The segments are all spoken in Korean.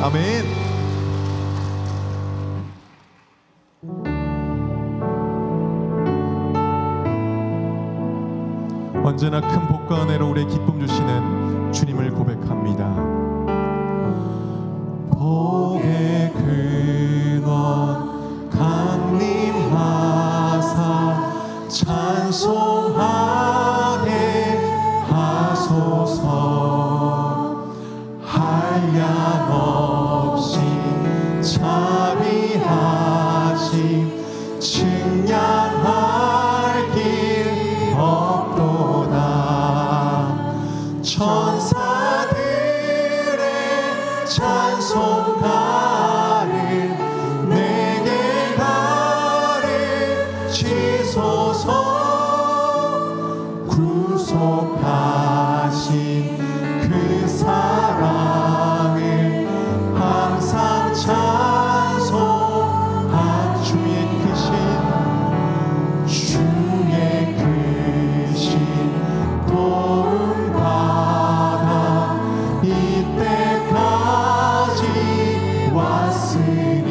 아멘. 언제나 큰 복과 은혜로 우리의 기쁨 주시는 주님을 고백합니다. 복의 근원 강림하사 찬송하게 하소서. 한량없이 자비하심 측량할 길 없도다. 천사들의 찬송가를 내게 가르치소서. 구속하신 그 사랑을 항상 찬송한 주의 크신 도움 받아 이때까지 왔으니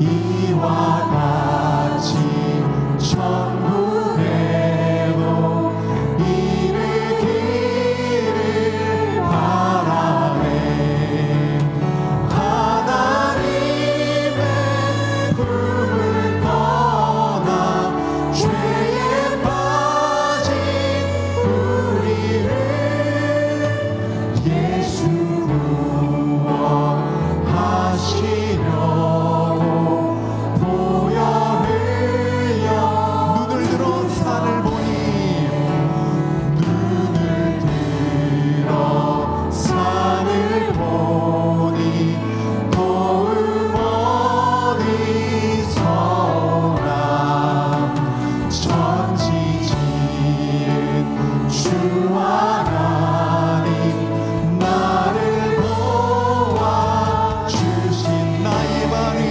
이와 같이 천국에도 이르기를 바라네. 하나님의 품을 떠나 죄에 빠진 우리를 예수 구원하시려고 보혈 흘려 눈을 들어 산을 보니 눈을 들어 산을 보니 도움 어디서 오나. 천지 지은 주 하나님 나를 도와주신 나의 발이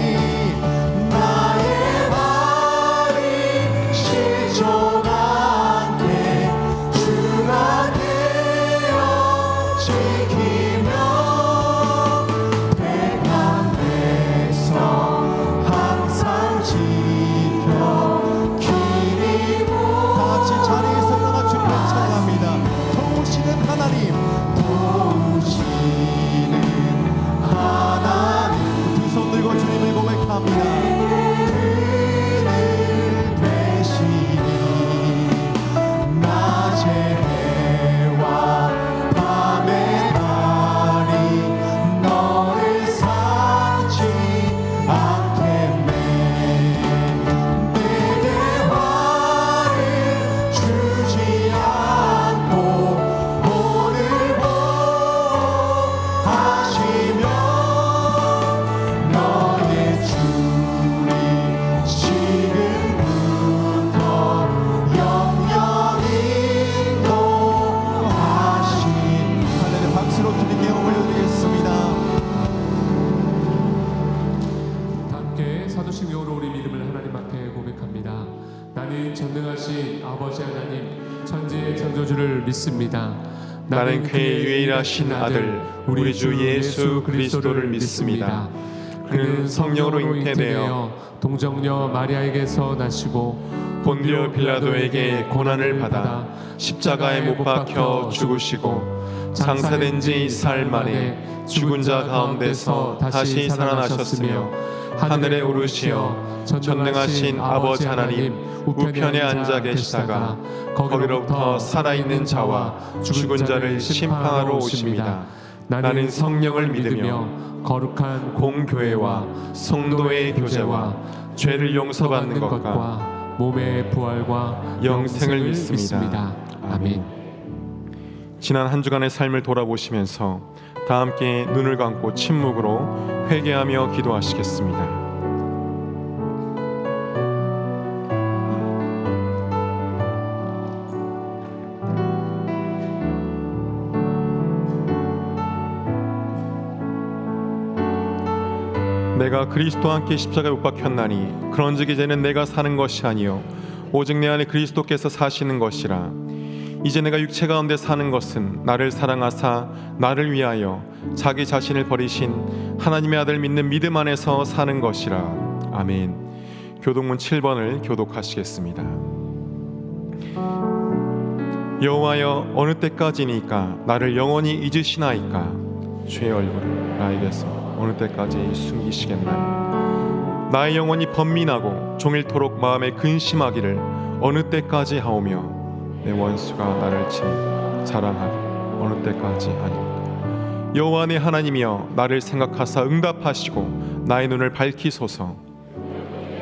실족한데 주가 되어 지키며 백한 백성 항상 지켜 기리고. 다같이 자리에서 일어나 주님을 찬양합니다. 도우시는 하나님, 도우시는 하나님. 두 손 들고 주님을 고백합니다. 그늘 되시니 낮의 해와 밤의 달이 너를 삼지 않겠네. 내게 화를 주지 않고 오늘 보호하시며 너의 주리 지금부터 영영 인도하신. 할렐루야. 박수로 주님께 영광을 올리겠습니다. 함께 사도신경으로 우리 믿음을 하나님 앞에 고백합니다. 나는 전능하신 아버지 하나님 천지의 창조주를 믿습니다. 나는 그의 유일하신 아들 우리 주 예수 그리스도를 믿습니다. 그는 성령으로 잉태되어 동정녀 마리아에게서 나시고 본디오 빌라도에게 고난을 받아 십자가에 못 박혀 죽으시고 장사된 지 4일 만에 죽은 자 가운데서 다시 살아나셨으며 하늘에 오르시어 전능하신 아버지 하나님 우편에 앉아 계시다가 거기로부터 살아있는 자와 죽은 자를 심판하러 오십니다. 나는 성령을 믿으며 거룩한 공교회와 성도의 교제와 죄를 용서받는 것과 몸의 부활과 영생을 믿습니다. 아멘. 지난 한 주간의 삶을 돌아보시면서 다 함께 눈을 감고 침묵으로 회개하며 기도하시겠습니다. 내가 그리스도와 함께 십자가에 못 박혔나니 그런즉 이제는 내가 사는 것이 아니요 오직 내 안에 그리스도께서 사시는 것이라. 이제 내가 육체 가운데 사는 것은 나를 사랑하사 나를 위하여 자기 자신을 버리신 하나님의 아들 믿는 믿음 안에서 사는 것이라. 아멘. 교독문 7번을 교독하시겠습니다. 여호와여, 어느 때까지니까 나를 영원히 잊으시나이까? 주의 얼굴을 나에게서 어느 때까지 숨기시겠나요? 나의 영혼이 번민하고 종일토록 마음에 근심하기를 어느 때까지 하오며 내 원수가 나를 자랑하기 어느 때까지 하리까? 여호와 내 하나님이여, 나를 생각하사 응답하시고 나의 눈을 밝히소서.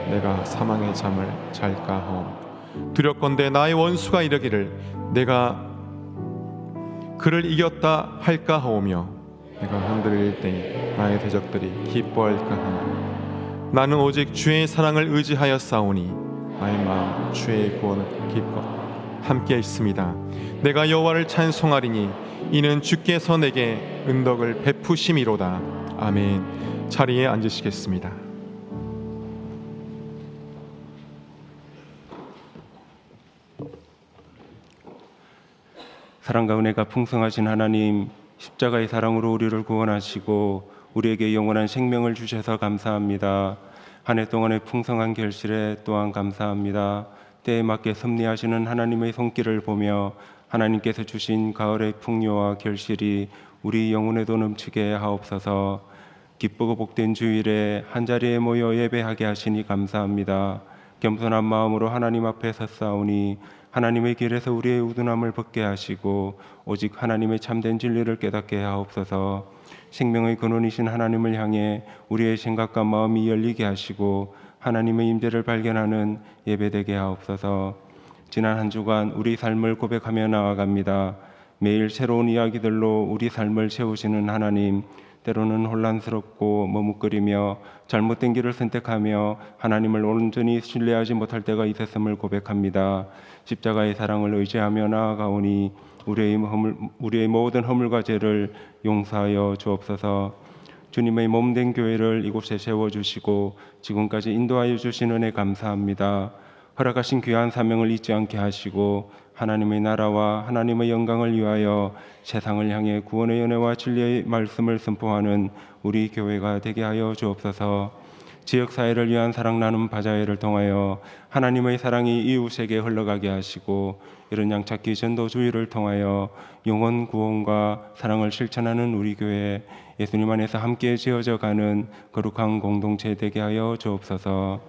내가 사망의 잠을 잘까 하오며 두렵건대 나의 원수가 이르기를 내가 그를 이겼다 할까 하오며 내가 흔들릴 때에 나의 대적들이 기뻐할까 하나. 나는 오직 주의 사랑을 의지하여 싸우니 나의 마음 주의 구원을 기뻐 함께 있습니다. 내가 여호와를 찬송하리니 이는 주께서 내게 은덕을 베푸심이로다. 아멘. 자리에 앉으시겠습니다. 사랑과 은혜가 풍성하신 하나님, 십자가의 사랑으로 우리를 구원하시고 우리에게 영원한 생명을 주셔서 감사합니다. 한 해 동안의 풍성한 결실에 또한 감사합니다. 때에 맞게 섭리하시는 하나님의 손길을 보며 하나님께서 주신 가을의 풍요와 결실이 우리 영혼에도 넘치게 하옵소서. 기쁘고 복된 주일에 한자리에 모여 예배하게 하시니 감사합니다. 겸손한 마음으로 하나님 앞에 섰사오니 하나님의 길에서 우리의 우둔함을 벗게 하시고 오직 하나님의 참된 진리를 깨닫게 하옵소서. 생명의 근원이신 하나님을 향해 우리의 생각과 마음이 열리게 하시고 하나님의 임재를 발견하는 예배되게 하옵소서. 지난 한 주간 우리 삶을 고백하며 나아갑니다. 매일 새로운 이야기들로 우리 삶을 채우시는 하나님, 때로는 혼란스럽고 머뭇거리며 잘못된 길을 선택하며 하나님을 온전히 신뢰하지 못할 때가 있었음을 고백합니다. 십자가의 사랑을 의지하며 나아가오니 우리의 모든 허물과 죄를 용서하여 주옵소서. 주님의 몸된 교회를 이곳에 세워주시고 지금까지 인도하여 주신 은혜 감사합니다. 허락하신 귀한 사명을 잊지 않게 하시고 하나님의 나라와 하나님의 영광을 위하여 세상을 향해 구원의 은혜와 진리의 말씀을 선포하는 우리 교회가 되게 하여 주옵소서. 지역사회를 위한 사랑 나눔 바자회를 통하여 하나님의 사랑이 이웃에게 흘러가게 하시고 이런 양찾기 전도 주의를 통하여 영혼 구원과 사랑을 실천하는 우리 교회, 예수님 안에서 함께 지어져 가는 거룩한 공동체 되게 하여 주옵소서.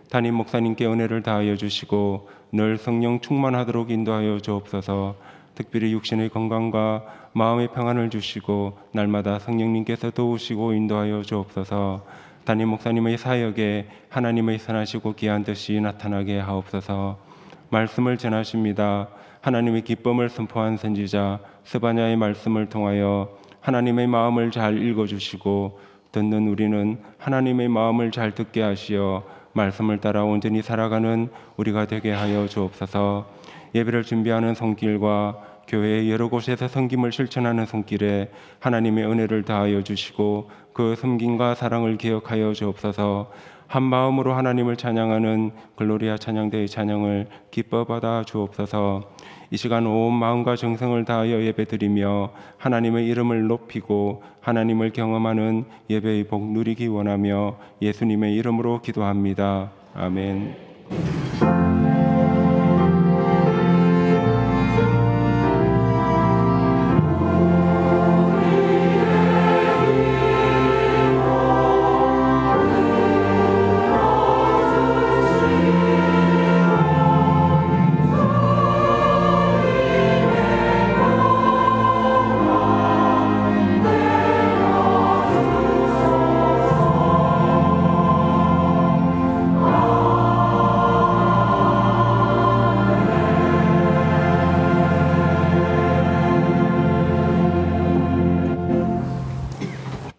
담임 목사님께 은혜를 다하여 주시고 늘 성령 충만하도록 인도하여 주옵소서. 특별히 육신의 건강과 마음의 평안을 주시고 날마다 성령님께서 도우시고 인도하여 주옵소서. 담임 목사님의 사역에 하나님의 선하시고 귀한 뜻이 나타나게 하옵소서. 말씀을 전하십니다. 하나님의 기쁨을 선포한 선지자 스바냐의 말씀을 통하여 하나님의 마음을 잘 읽어주시고 듣는 우리는 하나님의 마음을 잘 듣게 하시어 말씀을 따라 온전히 살아가는 우리가 되게 하여 주옵소서. 예배를 준비하는 손길과 교회의 여러 곳에서 섬김을 실천하는 손길에 하나님의 은혜를 다하여 주시고 그 섬김과 사랑을 기억하여 주옵소서. 한 마음으로 하나님을 찬양하는 글로리아 찬양대의 찬양을 기뻐 받아 주옵소서. 이 시간 온 마음과 정성을 다하여 예배드리며 하나님의 이름을 높이고 하나님을 경험하는 예배의 복 누리기 원하며 예수님의 이름으로 기도합니다. 아멘.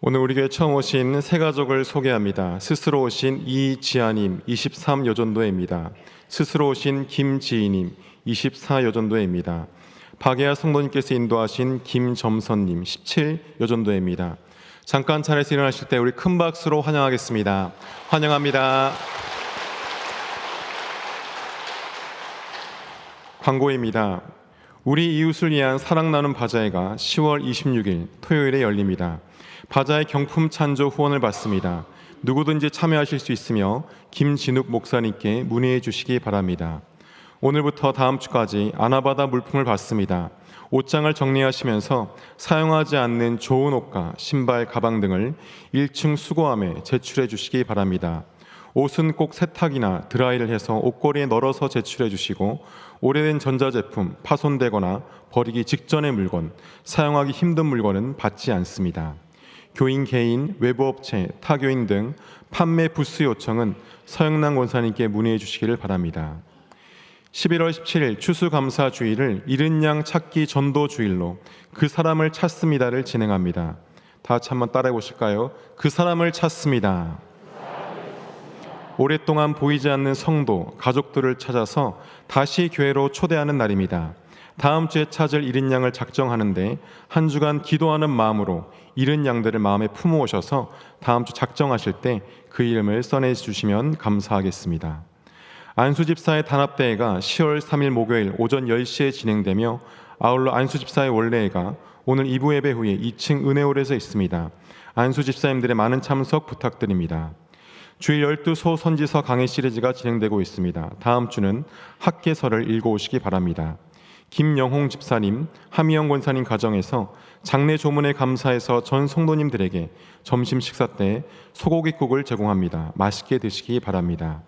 오늘 우리 교회 처음 오신 새 가족을 소개합니다. 스스로 오신 이지아님 23여전도회입니다. 스스로 오신 김지희님 24여전도회입니다. 박예아 성도님께서 인도하신 김점선님 17여전도회입니다. 잠깐 차례에서 일어나실 때 우리 큰 박수로 환영하겠습니다. 환영합니다. 광고입니다. 우리 이웃을 위한 사랑 나눔 바자회가 10월 26일 토요일에 열립니다. 바자회 경품 찬조 후원을 받습니다. 누구든지 참여하실 수 있으며 김진욱 목사님께 문의해 주시기 바랍니다. 오늘부터 다음 주까지 아나바다 물품을 받습니다. 옷장을 정리하시면서 사용하지 않는 좋은 옷과 신발, 가방 등을 1층 수거함에 제출해 주시기 바랍니다. 옷은 꼭 세탁이나 드라이를 해서 옷걸이에 널어서 제출해 주시고 오래된 전자제품, 파손되거나 버리기 직전의 물건, 사용하기 힘든 물건은 받지 않습니다. 교인 개인, 외부 업체, 타교인 등 판매 부스 요청은 서영남 권사님께 문의해 주시기를 바랍니다. 11월 17일 추수감사주일을 잃은 양 찾기 전도주일로 그 사람을 찾습니다를 진행합니다. 다 같이 한번 따라해 보실까요? 그 사람을 찾습니다. 오랫동안 보이지 않는 성도, 가족들을 찾아서 다시 교회로 초대하는 날입니다. 다음 주에 찾을 잃은 양을 작정하는데 한 주간 기도하는 마음으로 잃은 양들을 마음에 품어오셔서 다음 주 작정하실 때 그 이름을 써내주시면 감사하겠습니다. 안수집사의 단합대회가 10월 3일 목요일 오전 10시에 진행되며 아울러 안수집사의 원래회가 오늘 2부 예배 후에 2층 은혜홀에서 있습니다. 안수집사님들의 많은 참석 부탁드립니다. 주일 12소 선지서 강의 시리즈가 진행되고 있습니다. 다음 주는 학계서를 읽어오시기 바랍니다. 김영홍 집사님, 하미영 권사님 가정에서 장례 조문에 감사해서 전 성도님들에게 점심 식사 때 소고기국을 제공합니다. 맛있게 드시기 바랍니다.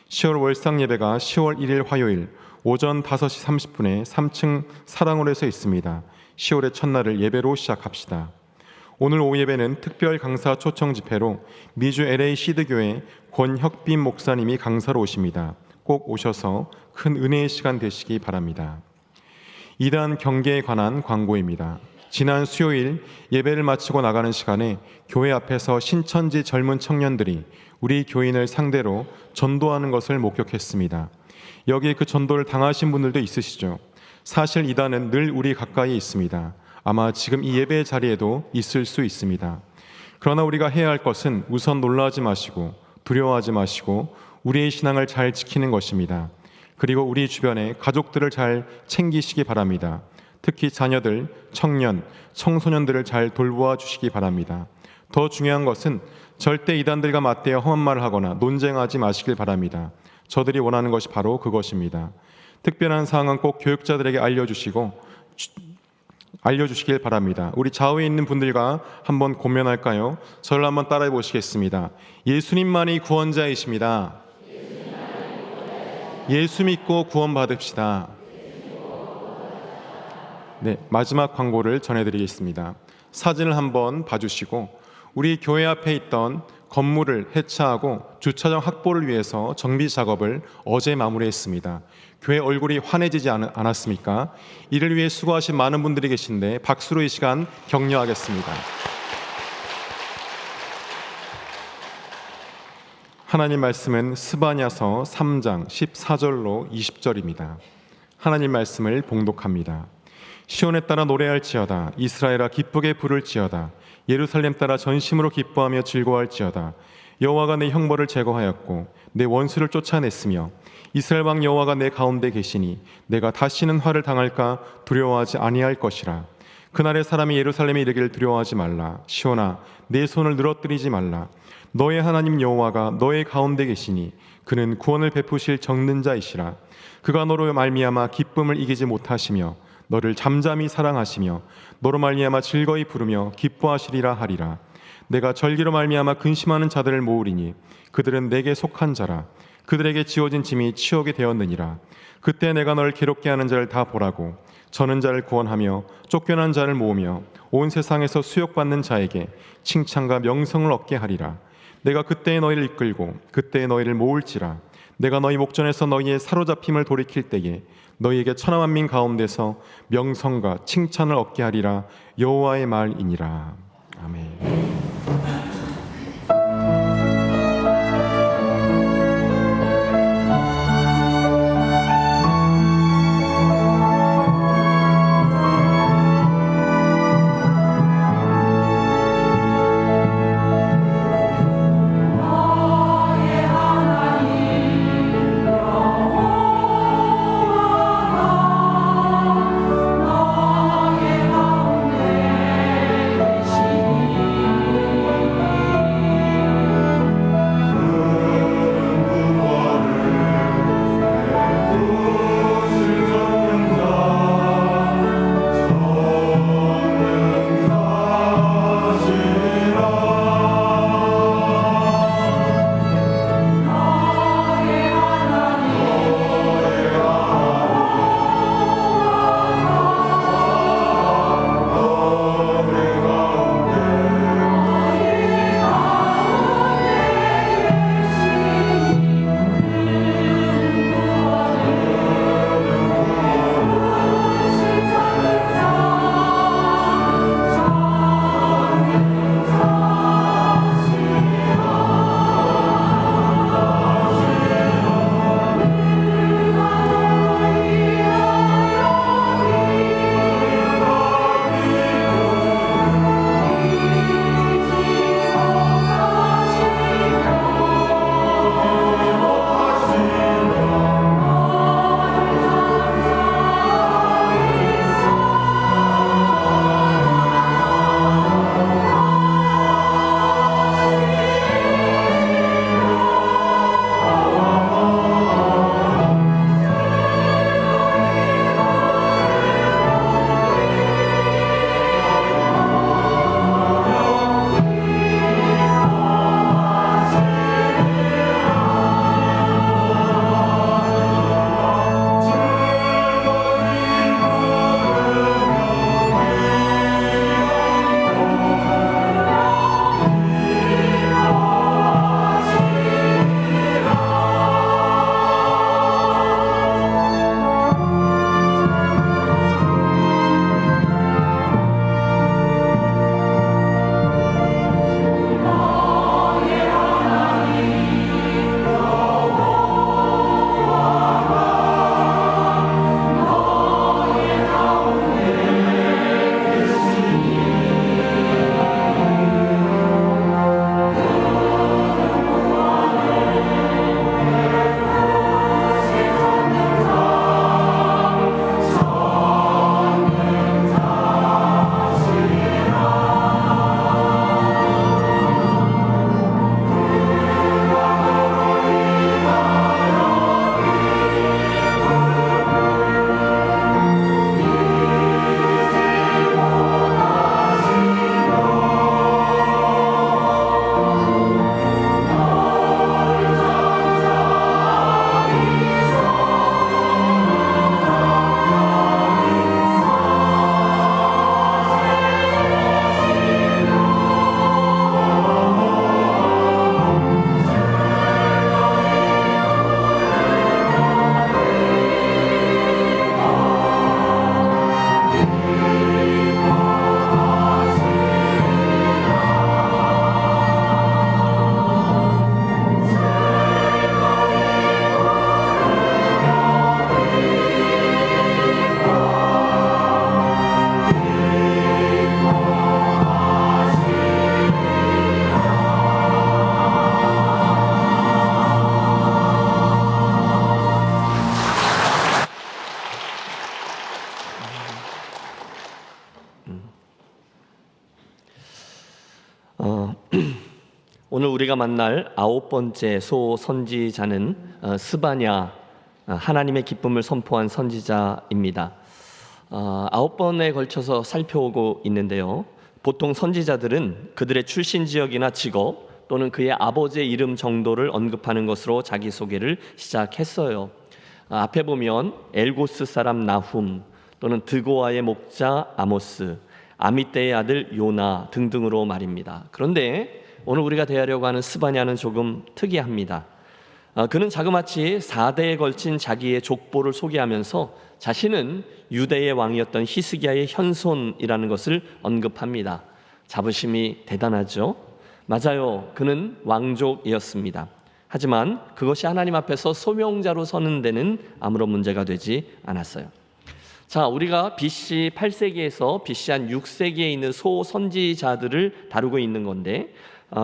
10월 월상 예배가 10월 1일 화요일 오전 5시 30분에 3층 사랑홀에서 있습니다. 10월의 첫날을 예배로 시작합시다. 오늘 오후 예배는 특별 강사 초청 집회로 미주 LA 시드교회 권혁빈 목사님이 강사로 오십니다. 꼭 오셔서 큰 은혜의 시간 되시기 바랍니다. 이단 경계에 관한 광고입니다. 지난 수요일 예배를 마치고 나가는 시간에 교회 앞에서 신천지 젊은 청년들이 우리 교인을 상대로 전도하는 것을 목격했습니다. 여기에 그 전도를 당하신 분들도 있으시죠. 사실 이단은 늘 우리 가까이 있습니다. 아마 지금 이 예배 자리에도 있을 수 있습니다. 그러나 우리가 해야 할 것은 우선 놀라지 마시고 두려워하지 마시고 우리의 신앙을 잘 지키는 것입니다. 그리고 우리 주변의 가족들을 잘 챙기시기 바랍니다. 특히 자녀들, 청년, 청소년들을 잘 돌보아 주시기 바랍니다. 더 중요한 것은 절대 이단들과 맞대어 험한 말을 하거나 논쟁하지 마시길 바랍니다. 저들이 원하는 것이 바로 그것입니다. 특별한 사항은 꼭 교육자들에게 알려주시길 바랍니다. 우리 좌우에 있는 분들과 한번 고면할까요? 저를 한번 따라해 보시겠습니다. 예수님만이 구원자이십니다. 예수 믿고 구원받읍시다. 네, 마지막 광고를 전해드리겠습니다. 사진을 한번 봐주시고 우리 교회 앞에 있던 건물을 해체하고 주차장 확보를 위해서 정비 작업을 어제 마무리했습니다. 교회 얼굴이 환해지지 않았습니까? 이를 위해 수고하신 많은 분들이 계신데 박수로 이 시간 격려하겠습니다. 하나님 말씀은 스바냐서 3장 14절로 20절입니다. 하나님 말씀을 봉독합니다. 시온에 따라 노래할지어다. 이스라엘아 기쁘게 부를지어다. 예루살렘 따라 전심으로 기뻐하며 즐거워할지어다. 여호와가 내 형벌을 제거하였고 내 원수를 쫓아냈으며 이스라엘 왕 여호와가 내 가운데 계시니 내가 다시는 화를 당할까 두려워하지 아니할 것이라. 그날의 사람이 예루살렘에 이르기를 두려워하지 말라. 시온아 내 손을 늘어뜨리지 말라. 너의 하나님 여호와가 너의 가운데 계시니 그는 구원을 베푸실 적는 자이시라. 그가 너로 말미암아 기쁨을 이기지 못하시며 너를 잠잠히 사랑하시며 너로 말미암아 즐거이 부르며 기뻐하시리라 하리라. 내가 절기로 말미암아 근심하는 자들을 모으리니 그들은 내게 속한 자라. 그들에게 지어진 짐이 치욕이 되었느니라. 그때 내가 너를 괴롭게 하는 자를 다 보라고 저는 자를 구원하며 쫓겨난 자를 모으며 온 세상에서 수욕받는 자에게 칭찬과 명성을 얻게 하리라. 내가 그때에 너희를 이끌고 그때에 너희를 모을지라. 내가 너희 목전에서 너희의 사로잡힘을 돌이킬 때에 너희에게 천하만민 가운데서 명성과 칭찬을 얻게 하리라. 여호와의 말이니라. 아멘. 오늘 우리가 만날 9번째 소선지자는 스바냐, 하나님의 기쁨을 선포한 선지자입니다. 9번에 걸쳐서 살펴오고 있는데요. 보통 선지자들은 그들의 출신 지역이나 직업 또는 그의 아버지의 이름 정도를 언급하는 것으로 자기소개를 시작했어요. 앞에 보면 엘고스 사람 나훔 또는 드고아의 목자 아모스, 아미떼의 아들 요나 등등으로 말입니다. 그런데 오늘 우리가 대하려고 하는 스바냐는 조금 특이합니다. 그는 자그마치 4대에 걸친 자기의 족보를 소개하면서 자신은 유대의 왕이었던 히스기야의 현손이라는 것을 언급합니다. 자부심이 대단하죠? 맞아요. 그는 왕족이었습니다. 하지만 그것이 하나님 앞에서 소명자로 서는 데는 아무런 문제가 되지 않았어요. 자, 우리가 BC 8세기에서 BC 한 6세기에 있는 소선지자들을 다루고 있는 건데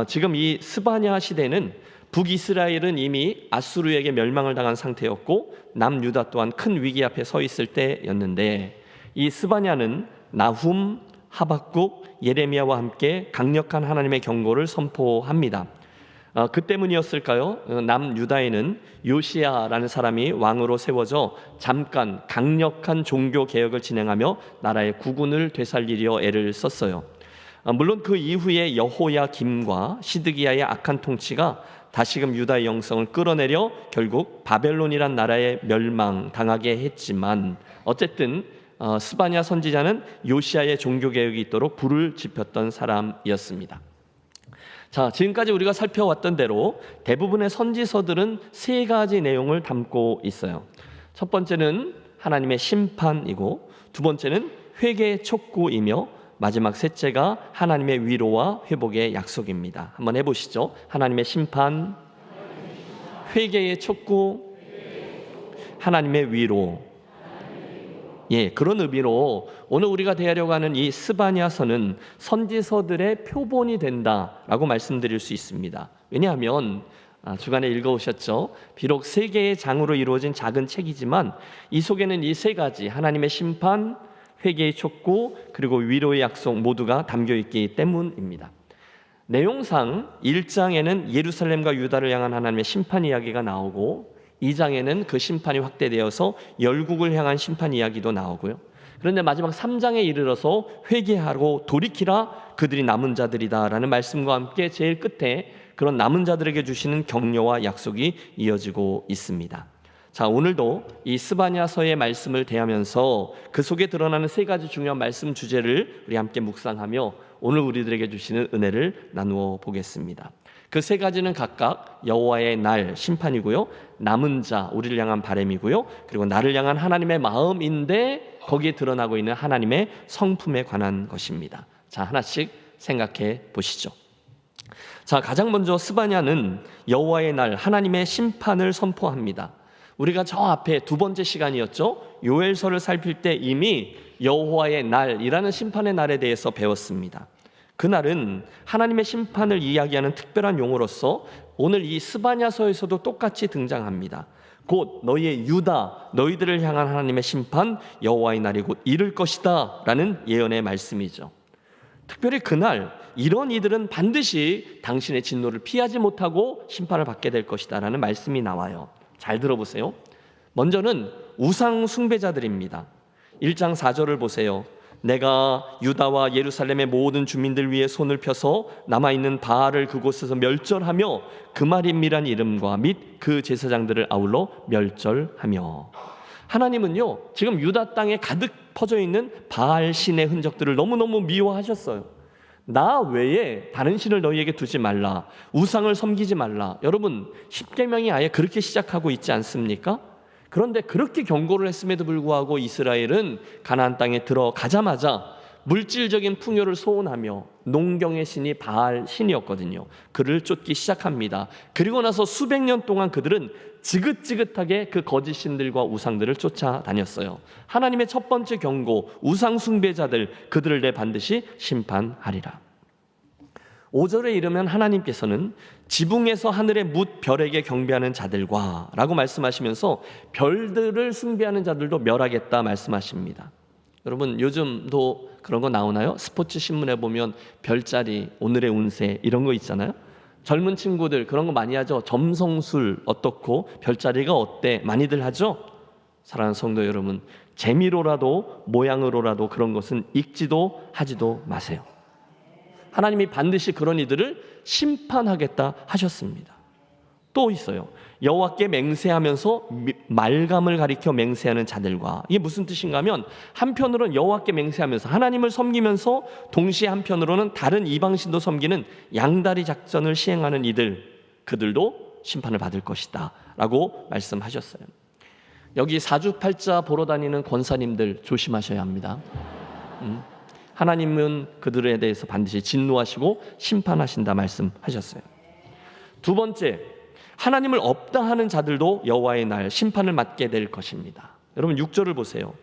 지금 이 스바냐 시대는 북이스라엘은 이미 아수르에게 멸망을 당한 상태였고 남유다 또한 큰 위기 앞에 서 있을 때였는데 이 스바냐는 나훔, 하박국, 예레미야와 함께 강력한 하나님의 경고를 선포합니다. 그 때문이었을까요? 남유다에는 요시야라는 사람이 왕으로 세워져 잠깐 강력한 종교 개혁을 진행하며 나라의 국운을 되살리려 애를 썼어요. 물론 그 이후에 여호야김과 시드기야의 악한 통치가 다시금 유다의 영성을 끌어내려 결국 바벨론이란 나라에 멸망당하게 했지만 어쨌든 스바냐 선지자는 요시야의 종교개혁이 있도록 불을 지폈던 사람이었습니다. 자, 지금까지 우리가 살펴왔던 대로 대부분의 선지서들은 세 가지 내용을 담고 있어요. 첫 번째는 하나님의 심판이고, 두 번째는 회개 촉구이며, 마지막 셋째가 하나님의 위로와 회복의 약속입니다. 한번 해보시죠. 하나님의 심판, 회개의 촉구, 하나님의 위로. 예, 그런 의미로 오늘 우리가 대하려고 하는 이 스바냐서는 선지서들의 표본이 된다라고 말씀드릴 수 있습니다. 왜냐하면 주간에 읽어오셨죠? 비록 세 개의 장으로 이루어진 작은 책이지만 이 속에는 이 세 가지, 하나님의 심판, 회개의 촉구, 그리고 위로의 약속 모두가 담겨있기 때문입니다. 내용상 1장에는 예루살렘과 유다를 향한 하나님의 심판 이야기가 나오고 2장에는 그 심판이 확대되어서 열국을 향한 심판 이야기도 나오고요. 그런데 마지막 3장에 이르러서 회개하고 돌이키라, 그들이 남은 자들이다 라는 말씀과 함께 제일 끝에 그런 남은 자들에게 주시는 격려와 약속이 이어지고 있습니다. 자, 오늘도 이 스바냐서의 말씀을 대하면서 그 속에 드러나는 세 가지 중요한 말씀 주제를 우리 함께 묵상하며 오늘 우리들에게 주시는 은혜를 나누어 보겠습니다. 그 세 가지는 각각 여호와의 날, 심판이고요, 남은 자, 우리를 향한 바람이고요, 그리고 나를 향한 하나님의 마음인데 거기에 드러나고 있는 하나님의 성품에 관한 것입니다. 자, 하나씩 생각해 보시죠. 자, 가장 먼저 스바냐는 여호와의 날, 하나님의 심판을 선포합니다. 우리가 저 앞에 두 번째 시간이었죠. 요엘서를 살필 때 이미 여호와의 날이라는 심판의 날에 대해서 배웠습니다. 그날은 하나님의 심판을 이야기하는 특별한 용어로서 오늘 이 스바냐서에서도 똑같이 등장합니다. 곧 너희의 유다, 너희들을 향한 하나님의 심판, 여호와의 날이 곧 이를 것이다 라는 예언의 말씀이죠. 특별히 그날 이런 이들은 반드시 당신의 진노를 피하지 못하고 심판을 받게 될 것이다 라는 말씀이 나와요. 잘 들어보세요. 먼저는 우상 숭배자들입니다. 1장 4절을 보세요. 내가 유다와 예루살렘의 모든 주민들 위에 손을 펴서 남아있는 바알을 그곳에서 멸절하며 그마림이란 이름과 및 그 제사장들을 아울러 멸절하며. 하나님은요, 지금 유다 땅에 가득 퍼져 있는 바알 신의 흔적들을 너무너무 미워하셨어요. 나 외에 다른 신을 너희에게 두지 말라, 우상을 섬기지 말라. 여러분, 십계명이 아예 그렇게 시작하고 있지 않습니까? 그런데 그렇게 경고를 했음에도 불구하고 이스라엘은 가나안 땅에 들어가자마자 물질적인 풍요를 소원하며 농경의 신이 바알 신이었거든요. 그를 쫓기 시작합니다. 그리고 나서 수백 년 동안 그들은 지긋지긋하게 그 거짓 신들과 우상들을 쫓아다녔어요. 하나님의 첫 번째 경고, 우상 숭배자들, 그들을 내 반드시 심판하리라. 5절에 이르면 하나님께서는 지붕에서 하늘의 뭇 별에게 경배하는 자들과 라고 말씀하시면서 별들을 숭배하는 자들도 멸하겠다 말씀하십니다. 여러분 요즘도 그런 거 나오나요? 스포츠 신문에 보면 별자리, 오늘의 운세 이런 거 있잖아요. 젊은 친구들 그런 거 많이 하죠. 점성술 어떻고 별자리가 어때 많이들 하죠. 사랑하는 성도 여러분, 재미로라도 모양으로라도 그런 것은 읽지도 하지도 마세요. 하나님이 반드시 그런 이들을 심판하겠다 하셨습니다. 또 있어요. 여호와께 맹세하면서 말감을 가리켜 맹세하는 자들과, 이게 무슨 뜻인가 하면 한편으로는 여호와께 맹세하면서 하나님을 섬기면서 동시에 한편으로는 다른 이방신도 섬기는 양다리 작전을 시행하는 이들, 그들도 심판을 받을 것이다 라고 말씀하셨어요. 여기 사주팔자 보러 다니는 권사님들 조심하셔야 합니다. 하나님은 그들에 대해서 반드시 진노하시고 심판하신다 말씀하셨어요. 두 번째, 하나님을 없다 하는 자들도 여호와의 날 심판을 맞게 될 것입니다. 여러분 6절을 보세요.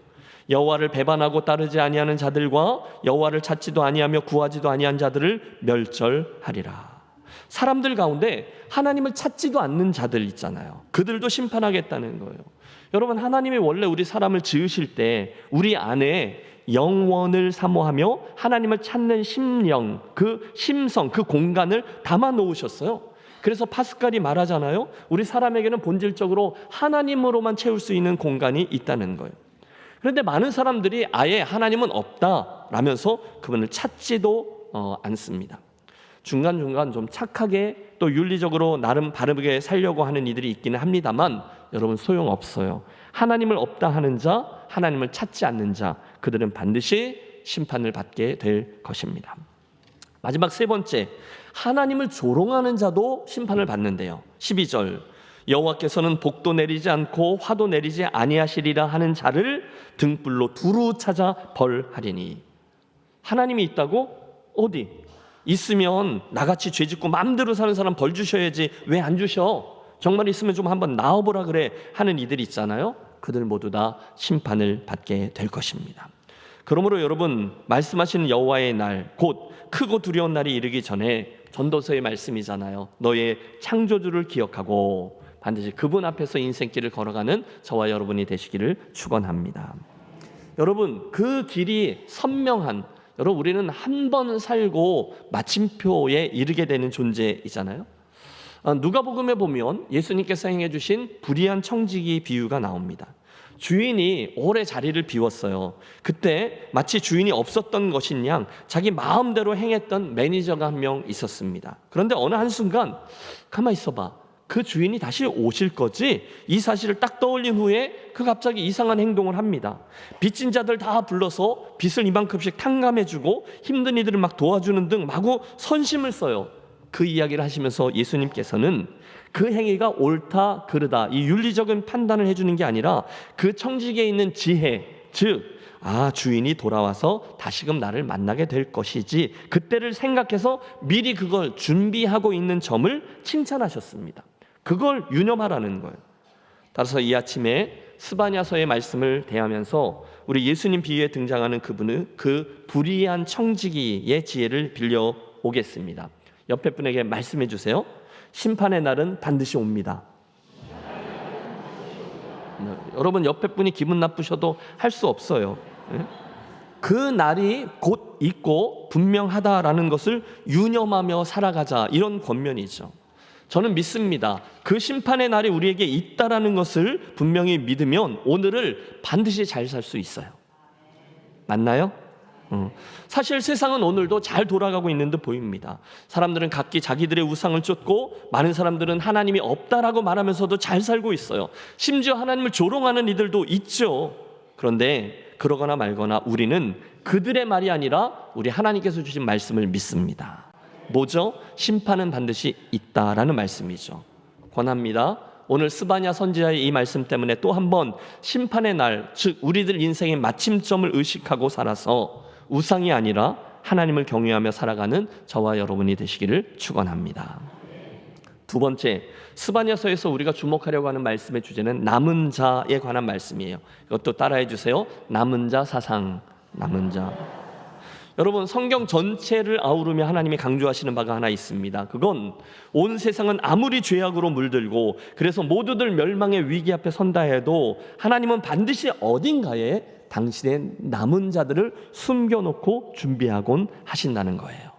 여호와를 배반하고 따르지 아니하는 자들과 여호와를 찾지도 아니하며 구하지도 아니한 자들을 멸절하리라. 사람들 가운데 하나님을 찾지도 않는 자들 있잖아요. 그들도 심판하겠다는 거예요. 여러분, 하나님이 원래 우리 사람을 지으실 때 우리 안에 영원을 사모하며 하나님을 찾는 심령, 그 심성, 그 공간을 담아 놓으셨어요. 그래서 파스칼이 말하잖아요. 우리 사람에게는 본질적으로 하나님으로만 채울 수 있는 공간이 있다는 거예요. 그런데 많은 사람들이 아예 하나님은 없다라면서 그분을 찾지도 않습니다. 중간중간 좀 착하게 또 윤리적으로 나름 바르게 살려고 하는 이들이 있기는 합니다만 여러분 소용없어요. 하나님을 없다 하는 자, 하나님을 찾지 않는 자, 그들은 반드시 심판을 받게 될 것입니다. 마지막 세 번째, 하나님을 조롱하는 자도 심판을 받는데요. 12절, 여호와께서는 복도 내리지 않고 화도 내리지 아니하시리라 하는 자를 등불로 두루 찾아 벌하리니. 하나님이 있다고? 어디? 있으면 나같이 죄짓고 마음대로 사는 사람 벌 주셔야지 왜 안 주셔? 정말 있으면 좀 한번 나와보라 그래 하는 이들이 있잖아요. 그들 모두 다 심판을 받게 될 것입니다. 그러므로 여러분, 말씀하시는 여호와의 날, 곧 크고 두려운 날이 이르기 전에, 전도서의 말씀이잖아요. 너의 창조주를 기억하고 반드시 그분 앞에서 인생길을 걸어가는 저와 여러분이 되시기를 축원합니다. 여러분, 그 길이 선명한, 여러분 우리는 한 번 살고 마침표에 이르게 되는 존재이잖아요. 누가복음에 보면 예수님께서 행해 주신 불의한 청지기 비유가 나옵니다. 주인이 오래 자리를 비웠어요. 그때 마치 주인이 없었던 것인 양 자기 마음대로 행했던 매니저가 한 명 있었습니다. 그런데 어느 한순간 가만히 있어봐, 그 주인이 다시 오실 거지? 이 사실을 딱 떠올린 후에 그 갑자기 이상한 행동을 합니다. 빚진 자들 다 불러서 빚을 이만큼씩 탕감해주고 힘든 이들을 막 도와주는 등 마구 선심을 써요. 그 이야기를 하시면서 예수님께서는 그 행위가 옳다 그르다 이 윤리적인 판단을 해주는 게 아니라 그 청지기에 있는 지혜, 즉 주인이 돌아와서 다시금 나를 만나게 될 것이지, 그때를 생각해서 미리 그걸 준비하고 있는 점을 칭찬하셨습니다. 그걸 유념하라는 거예요. 따라서 이 아침에 스바냐서의 말씀을 대하면서 우리 예수님 비유에 등장하는 그분은 그 불의한 청지기의 지혜를 빌려오겠습니다. 옆에 분에게 말씀해 주세요. 심판의 날은 반드시 옵니다. 여러분, 옆에 분이 기분 나쁘셔도 할 수 없어요. 그 날이 곧 있고 분명하다라는 것을 유념하며 살아가자, 이런 권면이죠. 저는 믿습니다. 그 심판의 날이 우리에게 있다라는 것을 분명히 믿으면 오늘을 반드시 잘 살 수 있어요. 맞나요? 사실 세상은 오늘도 잘 돌아가고 있는 듯 보입니다. 사람들은 각기 자기들의 우상을 쫓고 많은 사람들은 하나님이 없다라고 말하면서도 잘 살고 있어요. 심지어 하나님을 조롱하는 이들도 있죠. 그런데 그러거나 말거나 우리는 그들의 말이 아니라 우리 하나님께서 주신 말씀을 믿습니다. 뭐죠? 심판은 반드시 있다라는 말씀이죠. 권합니다. 오늘 스바냐 선지자의 이 말씀 때문에 또 한 번 심판의 날, 즉 우리들 인생의 마침점을 의식하고 살아서 우상이 아니라 하나님을 경외하며 살아가는 저와 여러분이 되시기를 축원합니다. 두 번째, 스바냐서에서 우리가 주목하려고 하는 말씀의 주제는 남은 자에 관한 말씀이에요. 이것도 따라해 주세요. 남은 자 사상, 남은 자. 여러분, 성경 전체를 아우르며 하나님이 강조하시는 바가 하나 있습니다. 그건 온 세상은 아무리 죄악으로 물들고 그래서 모두들 멸망의 위기 앞에 선다 해도 하나님은 반드시 어딘가에 당신의 남은 자들을 숨겨놓고 준비하곤 하신다는 거예요.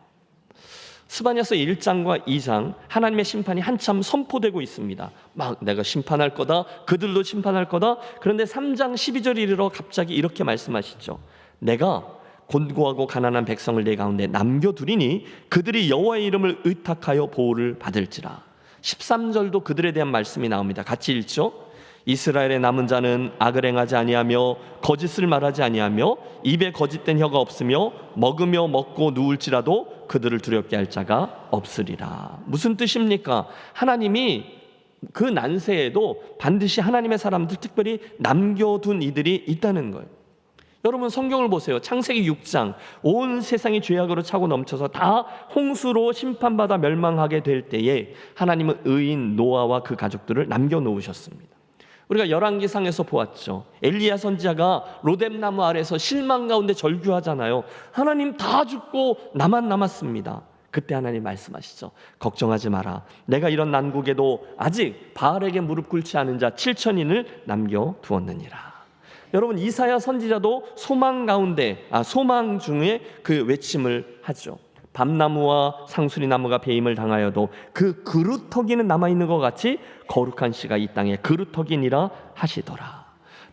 스바냐서 1장과 2장 하나님의 심판이 한참 선포되고 있습니다. 막 내가 심판할 거다, 그들도 심판할 거다. 그런데 3장 12절 이르러 갑자기 이렇게 말씀하시죠. 내가 곤고하고 가난한 백성을 내 가운데 남겨두리니 그들이 여호와의 이름을 의탁하여 보호를 받을지라. 13절도 그들에 대한 말씀이 나옵니다. 같이 읽죠. 이스라엘의 남은 자는 악을 행하지 아니하며 거짓을 말하지 아니하며 입에 거짓된 혀가 없으며 먹으며 먹고 누울지라도 그들을 두렵게 할 자가 없으리라. 무슨 뜻입니까? 하나님이 그 난세에도 반드시 하나님의 사람들, 특별히 남겨둔 이들이 있다는 거예요. 여러분 성경을 보세요. 창세기 6장 온 세상이 죄악으로 차고 넘쳐서 다 홍수로 심판받아 멸망하게 될 때에 하나님은 의인 노아와 그 가족들을 남겨놓으셨습니다. 우리가 열왕기상에서 보았죠. 엘리야 선지자가 로뎀나무 아래서 실망 가운데 절규하잖아요. 하나님 다 죽고 나만 남았습니다. 그때 하나님 말씀하시죠. 걱정하지 마라. 내가 이런 난국에도 아직 바알에게 무릎 꿇지 않은 자 7천인을 남겨두었느니라. 여러분 이사야 선지자도 소망 가운데 소망 중에 그 외침을 하죠. 밤나무와 상수리 나무가 배임을 당하여도 그 그루터기는 남아있는 것 같이 거룩한 씨가 이 땅에 그루터기니라 하시더라.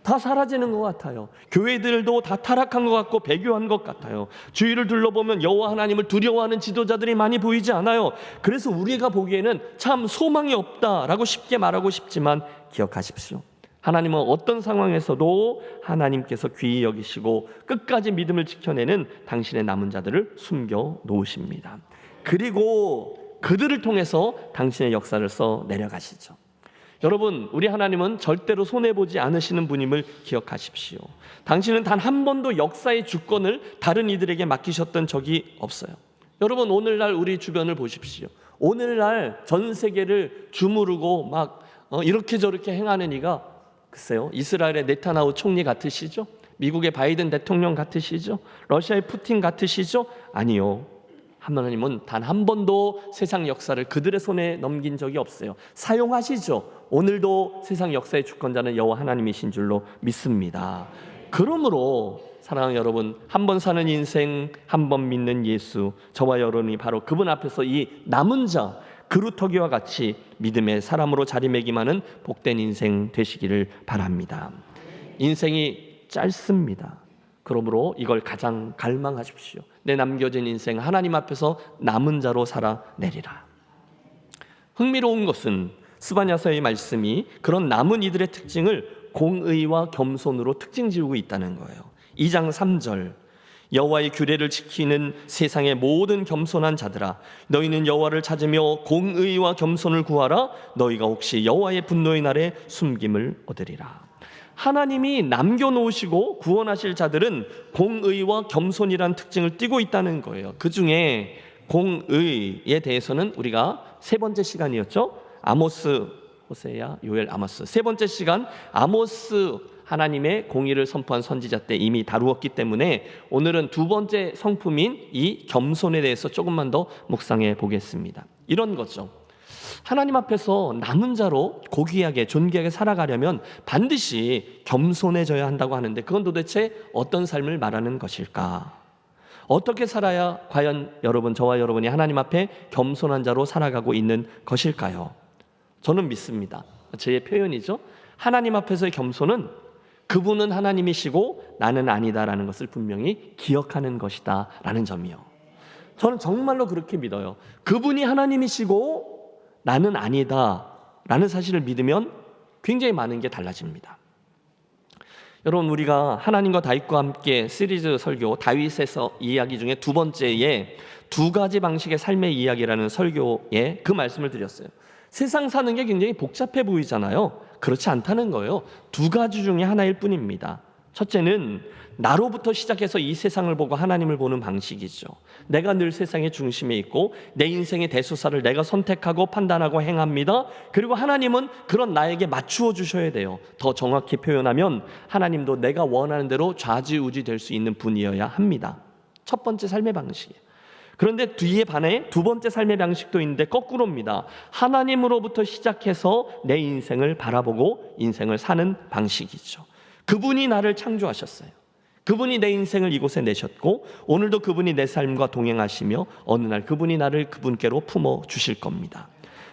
다 사라지는 것 같아요. 교회들도 다 타락한 것 같고 배교한 것 같아요. 주위를 둘러보면 여호와 하나님을 두려워하는 지도자들이 많이 보이지 않아요. 그래서 우리가 보기에는 참 소망이 없다라고 쉽게 말하고 싶지만 기억하십시오. 하나님은 어떤 상황에서도 하나님께서 귀히 여기시고 끝까지 믿음을 지켜내는 당신의 남은 자들을 숨겨 놓으십니다. 그리고 그들을 통해서 당신의 역사를 써 내려가시죠. 여러분 우리 하나님은 절대로 손해보지 않으시는 분임을 기억하십시오. 당신은 단 한 번도 역사의 주권을 다른 이들에게 맡기셨던 적이 없어요. 여러분 오늘날 우리 주변을 보십시오. 오늘날 전 세계를 주무르고 막 이렇게 저렇게 행하는 이가 글쎄요, 이스라엘의 네타냐후 총리 같으시죠? 미국의 바이든 대통령 같으시죠? 러시아의 푸틴 같으시죠? 아니요. 하나님은 단 한 번도 세상 역사를 그들의 손에 넘긴 적이 없어요. 사용하시죠. 오늘도 세상 역사의 주권자는 여호와 하나님이신 줄로 믿습니다. 그러므로 사랑하는 여러분, 한 번 사는 인생, 한 번 믿는 예수, 저와 여러분이 바로 그분 앞에서 이 남은 자 그루터기와 같이 믿음의 사람으로 자리매김하는 복된 인생 되시기를 바랍니다. 인생이 짧습니다. 그러므로 이걸 가장 갈망하십시오. 내 남겨진 인생 하나님 앞에서 남은 자로 살아내리라. 흥미로운 것은 스바냐서의 말씀이 그런 남은 이들의 특징을 공의와 겸손으로 특징 지우고 있다는 거예요. 2장 3절 여호와의 규례를 지키는 세상의 모든 겸손한 자들아 너희는 여호와를 찾으며 공의와 겸손을 구하라. 너희가 혹시 여호와의 분노의 날에 숨김을 얻으리라. 하나님이 남겨놓으시고 구원하실 자들은 공의와 겸손이라는 특징을 띠고 있다는 거예요. 그 중에 공의에 대해서는 우리가 세 번째 시간이었죠. 아모스, 호세야, 요엘, 아모스. 세 번째 시간 아모스 하나님의 공의를 선포한 선지자 때 이미 다루었기 때문에 오늘은 두 번째 성품인 이 겸손에 대해서 조금만 더 묵상해 보겠습니다. 이런 거죠. 하나님 앞에서 남은 자로 고귀하게 존귀하게 살아가려면 반드시 겸손해져야 한다고 하는데 그건 도대체 어떤 삶을 말하는 것일까? 어떻게 살아야 과연 여러분, 저와 여러분이 하나님 앞에 겸손한 자로 살아가고 있는 것일까요? 저는 믿습니다. 제 표현이죠. 하나님 앞에서의 겸손은 그분은 하나님이시고 나는 아니다라는 것을 분명히 기억하는 것이다 라는 점이요. 저는 정말로 그렇게 믿어요. 그분이 하나님이시고 나는 아니다 라는 사실을 믿으면 굉장히 많은 게 달라집니다. 여러분 우리가 하나님과 다윗과 함께 시리즈 설교 다윗에서 이야기 중에 두 번째에 두 가지 방식의 삶의 이야기라는 설교에 그 말씀을 드렸어요. 세상 사는 게 굉장히 복잡해 보이잖아요. 그렇지 않다는 거예요. 두 가지 중에 하나일 뿐입니다. 첫째는 나로부터 시작해서 이 세상을 보고 하나님을 보는 방식이죠. 내가 늘 세상의 중심에 있고 내 인생의 대소사를 내가 선택하고 판단하고 행합니다. 그리고 하나님은 그런 나에게 맞추어 주셔야 돼요. 더 정확히 표현하면 하나님도 내가 원하는 대로 좌지우지 될 수 있는 분이어야 합니다. 첫 번째 삶의 방식이에요. 그런데 뒤에 반해 두 번째 삶의 방식도 있는데 거꾸로입니다. 하나님으로부터 시작해서 내 인생을 바라보고 인생을 사는 방식이죠. 그분이 나를 창조하셨어요. 그분이 내 인생을 이곳에 내셨고 오늘도 그분이 내 삶과 동행하시며 어느 날 그분이 나를 그분께로 품어 주실 겁니다.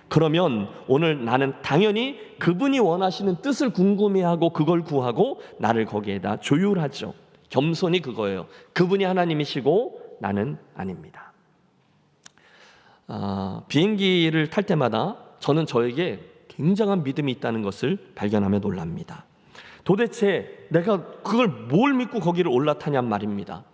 그러면 오늘 나는 당연히 그분이 원하시는 뜻을 궁금해하고 그걸 구하고 나를 거기에다 조율하죠. 겸손이 그거예요. 그분이 하나님이시고 나는 아닙니다. 비행기를 탈 때마다 저는 저에게 굉장한 믿음이 있다는 것을 발견하며 놀랍니다. 도대체 내가 그걸 뭘 믿고 거기를 올라타냔 말입니다.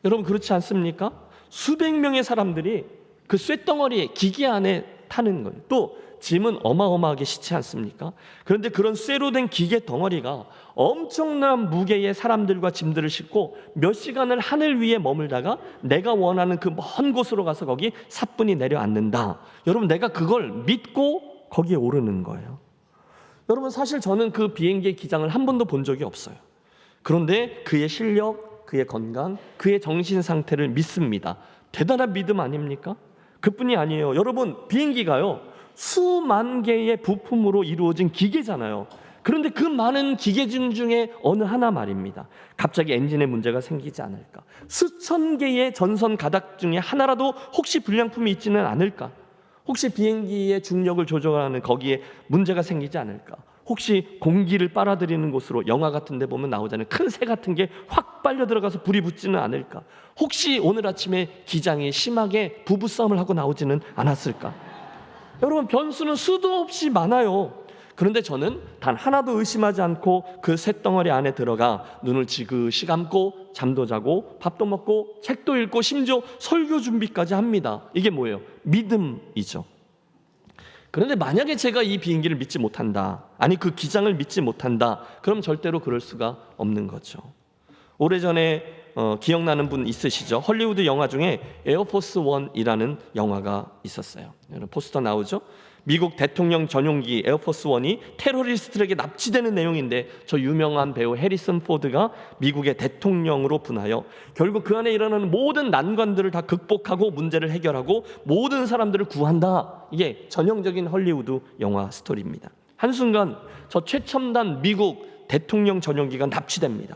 여러분 그렇지 않습니까? 수백 명의 사람들이 그 쇳덩어리에 기계 안에 타는 거예요. 또 짐은 어마어마하게 싣지 않습니까? 그런데 그런 쇠로 된 기계 덩어리가 엄청난 무게의 사람들과 짐들을 싣고 몇 시간을 하늘 위에 머물다가 내가 원하는 그 먼 곳으로 가서 거기 사뿐히 내려앉는다. 여러분 내가 그걸 믿고 거기에 오르는 거예요. 여러분 사실 저는 그 비행기의 기장을 한 번도 본 적이 없어요. 그런데 그의 실력, 그의 건강, 그의 정신 상태를 믿습니다. 대단한 믿음 아닙니까? 그뿐이 아니에요. 여러분 비행기가요 수만 개의 부품으로 이루어진 기계잖아요. 그런데 그 많은 기계중 중에 어느 하나 말입니다. 갑자기 엔진에 문제가 생기지 않을까? 수천 개의 전선 가닥 중에 하나라도 혹시 불량품이 있지는 않을까? 혹시 비행기의 중력을 조절하는 거기에 문제가 생기지 않을까? 혹시 공기를 빨아들이는 곳으로 영화 같은 데 보면 나오잖아요. 큰 새 같은 게 확 빨려 들어가서 불이 붙지는 않을까? 혹시 오늘 아침에 기장이 심하게 부부싸움을 하고 나오지는 않았을까? 여러분 변수는 수도 없이 많아요. 그런데 저는 단 하나도 의심하지 않고 그 쇳덩어리 안에 들어가 눈을 지그시 감고 잠도 자고 밥도 먹고 책도 읽고 심지어 설교 준비까지 합니다. 이게 뭐예요? 믿음이죠. 그런데 만약에 제가 이 비행기를 믿지 못한다, 아니 그 기장을 믿지 못한다, 그럼 절대로 그럴 수가 없는 거죠. 오래전에 기억나는 분 있으시죠? 헐리우드 영화 중에 에어포스 1이라는 영화가 있었어요. 포스터 나오죠? 미국 대통령 전용기 에어포스 1이 테러리스트에게 납치되는 내용인데 저 유명한 배우 해리슨 포드가 미국의 대통령으로 분하여 결국 그 안에 일어나는 모든 난관들을 다 극복하고 문제를 해결하고 모든 사람들을 구한다. 이게 전형적인 헐리우드 영화 스토리입니다. 한순간 저 최첨단 미국 대통령 전용기가 납치됩니다.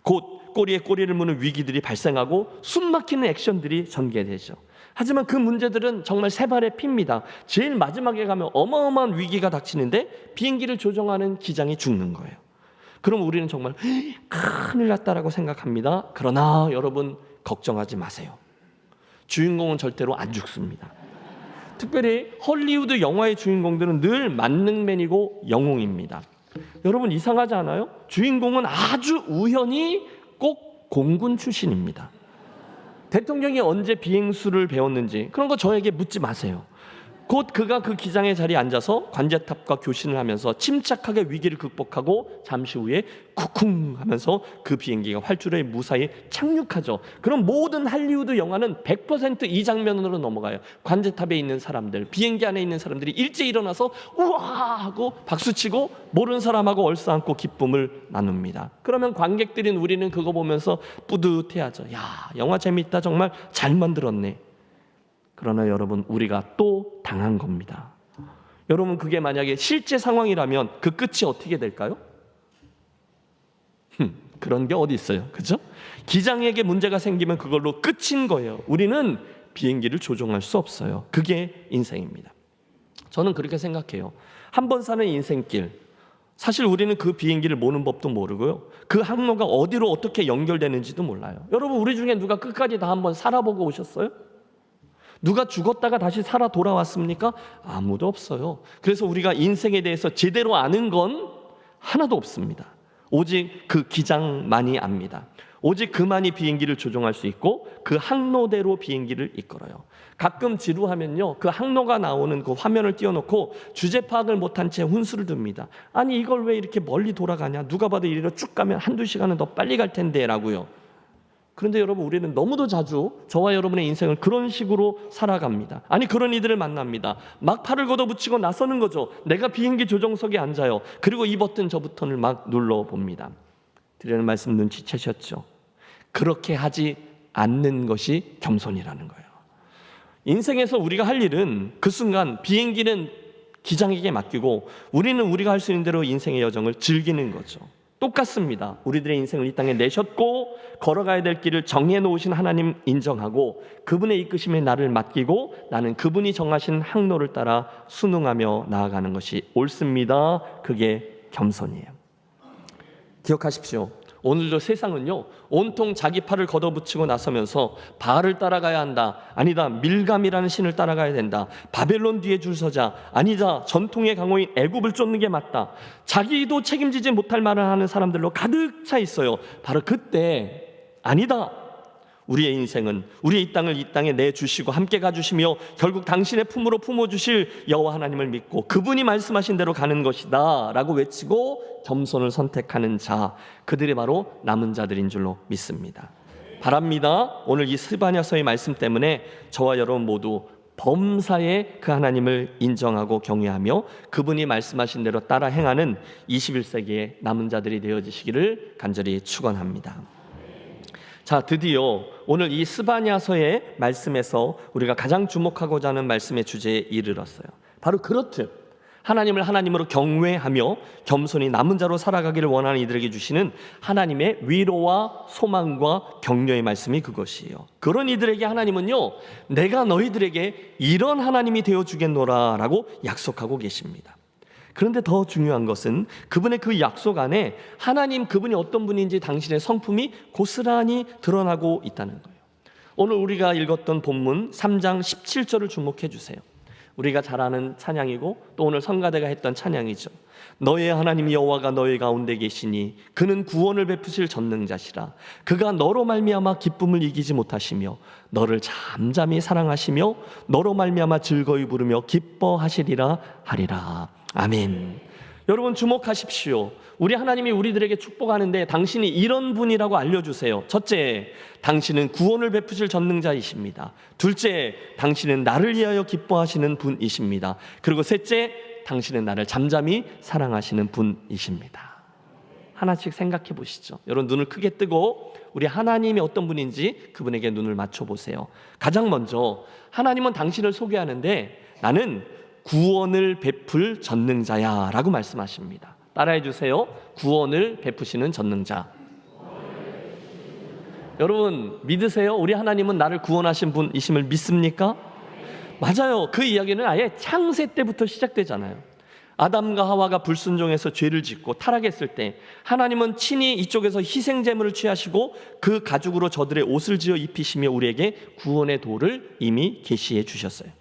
곧 꼬리에 꼬리를 무는 위기들이 발생하고 숨막히는 액션들이 전개되죠. 하지만 그 문제들은 정말 세 발의 피입니다. 제일 마지막에 가면 어마어마한 위기가 닥치는데 비행기를 조종하는 기장이 죽는 거예요. 그럼 우리는 정말 큰일 났다라고 생각합니다. 그러나 여러분 걱정하지 마세요. 주인공은 절대로 안 죽습니다. 특별히 헐리우드 영화의 주인공들은 늘 만능맨이고 영웅입니다. 여러분 이상하지 않아요? 주인공은 아주 우연히 꼭 공군 출신입니다. 대통령이 언제 비행수를 배웠는지 그런 거 저에게 묻지 마세요. 곧 그가 그 기장의 자리에 앉아서 관제탑과 교신을 하면서 침착하게 위기를 극복하고 잠시 후에 쿵쿵 하면서 그 비행기가 활주로에 무사히 착륙하죠. 그럼 모든 할리우드 영화는 100% 이 장면으로 넘어가요. 관제탑에 있는 사람들, 비행기 안에 있는 사람들이 일제히 일어나서 우와 하고 박수치고 모르는 사람하고 얼싸안고 기쁨을 나눕니다. 그러면 관객들인 우리는 그거 보면서 뿌듯해하죠. 야, 영화 재밌다, 정말 잘 만들었네. 그러나 여러분 우리가 또 당한 겁니다. 여러분 그게 만약에 실제 상황이라면 그 끝이 어떻게 될까요? 그런 게 어디 있어요, 그죠? 기장에게 문제가 생기면 그걸로 끝인 거예요. 우리는 비행기를 조종할 수 없어요. 그게 인생입니다. 저는 그렇게 생각해요. 한 번 사는 인생길, 사실 우리는 그 비행기를 모는 법도 모르고요, 그 항로가 어디로 어떻게 연결되는지도 몰라요. 여러분 우리 중에 누가 끝까지 다 한번 살아보고 오셨어요? 누가 죽었다가 다시 살아 돌아왔습니까? 아무도 없어요. 그래서 우리가 인생에 대해서 제대로 아는 건 하나도 없습니다. 오직 그 기장만이 압니다. 오직 그만이 비행기를 조종할 수 있고 그 항로대로 비행기를 이끌어요. 가끔 지루하면요, 그 항로가 나오는 그 화면을 띄워놓고 주제 파악을 못한 채 훈수를 둡니다. 아니 이걸 왜 이렇게 멀리 돌아가냐, 누가 봐도 이리로 쭉 가면 한두 시간은 더 빨리 갈 텐데 라고요. 그런데 여러분 우리는 너무도 자주 저와 여러분의 인생을 그런 식으로 살아갑니다. 아니 그런 이들을 만납니다. 막 팔을 걷어붙이고 나서는 거죠. 내가 비행기 조종석에 앉아요. 그리고 이 버튼 저 버튼을 막 눌러봅니다. 드리는 말씀 눈치채셨죠? 그렇게 하지 않는 것이 겸손이라는 거예요. 인생에서 우리가 할 일은 그 순간 비행기는 기장에게 맡기고 우리는 우리가 할 수 있는 대로 인생의 여정을 즐기는 거죠. 똑같습니다. 우리들의 인생을 이 땅에 내셨고 걸어가야 될 길을 정해놓으신 하나님 인정하고 그분의 이끄심에 나를 맡기고 나는 그분이 정하신 항로를 따라 순응하며 나아가는 것이 옳습니다. 그게 겸손이에요. 기억하십시오. 오늘도 세상은요, 온통 자기 팔을 걷어붙이고 나서면서 바알을 따라가야 한다, 아니다 밀감이라는 신을 따라가야 된다, 바벨론 뒤에 줄 서자, 아니다 전통의 강호인 애굽을 쫓는 게 맞다, 자기도 책임지지 못할 말을 하는 사람들로 가득 차 있어요. 바로 그때 아니다, 우리의 인생은 우리의 이 땅을 이 땅에 내주시고 함께 가주시며 결국 당신의 품으로 품어주실 여호와 하나님을 믿고 그분이 말씀하신 대로 가는 것이다 라고 외치고 겸손을 선택하는 자, 그들이 바로 남은 자들인 줄로 믿습니다. 바랍니다. 오늘 이 스바냐서의 말씀 때문에 저와 여러분 모두 범사에 그 하나님을 인정하고 경외하며 그분이 말씀하신 대로 따라 행하는 21세기의 남은 자들이 되어지시기를 간절히 축원합니다. 자, 드디어 오늘 이 스바냐서의 말씀에서 우리가 가장 주목하고자 하는 말씀의 주제에 이르렀어요. 바로 그렇듯 하나님을 하나님으로 경외하며 겸손히 남은 자로 살아가기를 원하는 이들에게 주시는 하나님의 위로와 소망과 격려의 말씀이 그것이에요. 그런 이들에게 하나님은요, 내가 너희들에게 이런 하나님이 되어주겠노라 라고 약속하고 계십니다. 그런데 더 중요한 것은 그분의 그 약속 안에 하나님 그분이 어떤 분인지 당신의 성품이 고스란히 드러나고 있다는 거예요. 오늘 우리가 읽었던 본문 3장 17절을 주목해 주세요. 우리가 잘 아는 찬양이고 또 오늘 성가대가 했던 찬양이죠. 너의 하나님 여호와가 너희 가운데 계시니 그는 구원을 베푸실 전능자시라. 그가 너로 말미암아 기쁨을 이기지 못하시며 너를 잠잠히 사랑하시며 너로 말미암아 즐거이 부르며 기뻐하시리라 하리라. 아멘. 여러분 주목하십시오. 우리 하나님이 우리들에게 축복하는데 당신이 이런 분이라고 알려주세요. 첫째, 당신은 구원을 베푸실 전능자이십니다. 둘째, 당신은 나를 위하여 기뻐하시는 분이십니다. 그리고 셋째, 당신은 나를 잠잠히 사랑하시는 분이십니다. 하나씩 생각해 보시죠. 여러분 눈을 크게 뜨고 우리 하나님이 어떤 분인지 그분에게 눈을 맞춰보세요. 가장 먼저 하나님은 당신을 소개하는데 나는 구원을 베풀 전능자야 라고 말씀하십니다. 따라해 주세요. 구원을 베푸시는 전능자. 여러분 믿으세요? 우리 하나님은 나를 구원하신 분이심을 믿습니까? 맞아요. 그 이야기는 아예 창세 때부터 시작되잖아요. 아담과 하와가 불순종해서 죄를 짓고 타락했을 때 하나님은 친히 이쪽에서 희생제물을 취하시고 그 가죽으로 저들의 옷을 지어 입히시며 우리에게 구원의 도를 이미 계시해 주셨어요.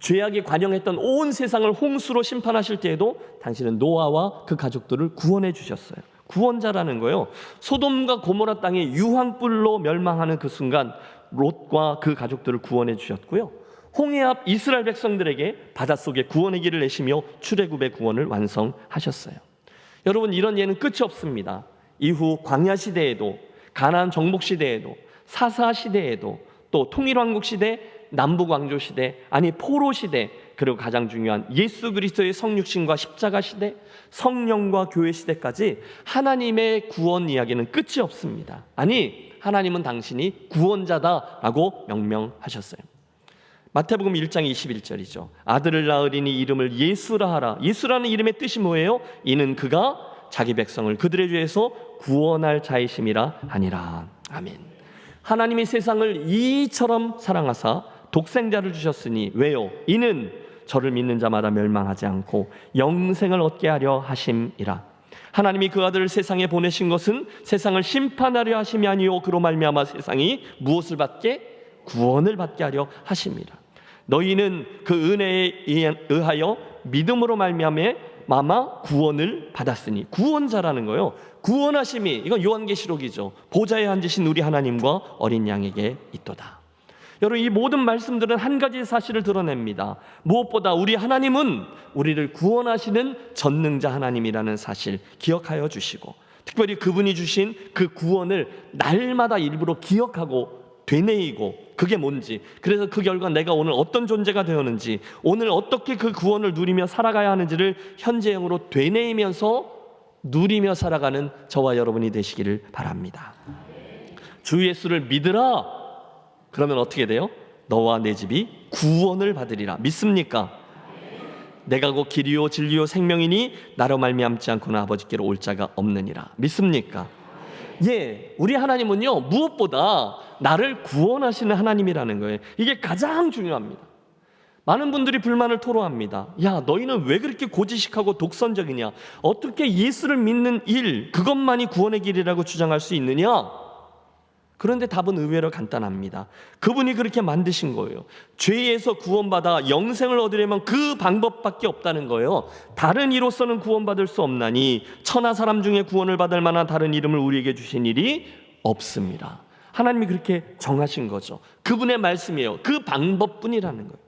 죄악이 관영했던 온 세상을 홍수로 심판하실 때에도 당신은 노아와 그 가족들을 구원해 주셨어요. 구원자라는 거예요. 소돔과 고모라 땅이 유황불로 멸망하는 그 순간 롯과 그 가족들을 구원해 주셨고요. 홍해 앞 이스라엘 백성들에게 바닷속에 구원의 길을 내시며 출애굽의 구원을 완성하셨어요. 여러분 이런 예는 끝이 없습니다. 이후 광야 시대에도 가나안 정복 시대에도 사사 시대에도 또 통일왕국 시대, 남북왕조 시대, 아니 포로 시대, 그리고 가장 중요한 예수 그리스도의 성육신과 십자가 시대, 성령과 교회 시대까지 하나님의 구원 이야기는 끝이 없습니다. 아니 하나님은 당신이 구원자다라고 명명하셨어요. 마태복음 1장 21절이죠. 아들을 낳으리니 이름을 예수라 하라. 예수라는 이름의 뜻이 뭐예요? 이는 그가 자기 백성을 그들의 죄에서 구원할 자이심이라 하니라. 아멘. 하나님이 세상을 이처럼 사랑하사 독생자를 주셨으니 왜요? 이는 저를 믿는 자마다 멸망하지 않고 영생을 얻게 하려 하심이라. 하나님이 그 아들을 세상에 보내신 것은 세상을 심판하려 하심이 아니요 그로 말미암아 세상이 무엇을 받게? 구원을 받게 하려 하심이라. 너희는 그 은혜에 의하여 믿음으로 말미암아 구원을 받았으니. 구원자라는 거요. 구원하심이 이건 요한계시록이죠. 보좌에 앉으신 우리 하나님과 어린 양에게 있도다. 여러분 이 모든 말씀들은 한 가지 사실을 드러냅니다. 무엇보다 우리 하나님은 우리를 구원하시는 전능자 하나님이라는 사실 기억하여 주시고 특별히 그분이 주신 그 구원을 날마다 일부러 기억하고 되뇌이고 그게 뭔지, 그래서 그 결과 내가 오늘 어떤 존재가 되었는지, 오늘 어떻게 그 구원을 누리며 살아가야 하는지를 현재형으로 되뇌이면서 누리며 살아가는 저와 여러분이 되시기를 바랍니다. 주 예수를 믿으라. 그러면 어떻게 돼요? 너와 내 집이 구원을 받으리라. 믿습니까? 내가 곧 길이요 진리요 생명이니 나로 말미암지 않고는 아버지께로 올 자가 없느니라. 믿습니까? 예, 우리 하나님은요 무엇보다 나를 구원하시는 하나님이라는 거예요. 이게 가장 중요합니다. 많은 분들이 불만을 토로합니다. 야, 너희는 왜 그렇게 고지식하고 독선적이냐? 어떻게 예수를 믿는 일, 그것만이 구원의 길이라고 주장할 수 있느냐? 그런데 답은 의외로 간단합니다. 그분이 그렇게 만드신 거예요. 죄에서 구원받아 영생을 얻으려면 그 방법밖에 없다는 거예요. 다른 이로서는 구원받을 수 없나니 천하 사람 중에 구원을 받을 만한 다른 이름을 우리에게 주신 일이 없습니다. 하나님이 그렇게 정하신 거죠. 그분의 말씀이에요. 그 방법뿐이라는 거예요.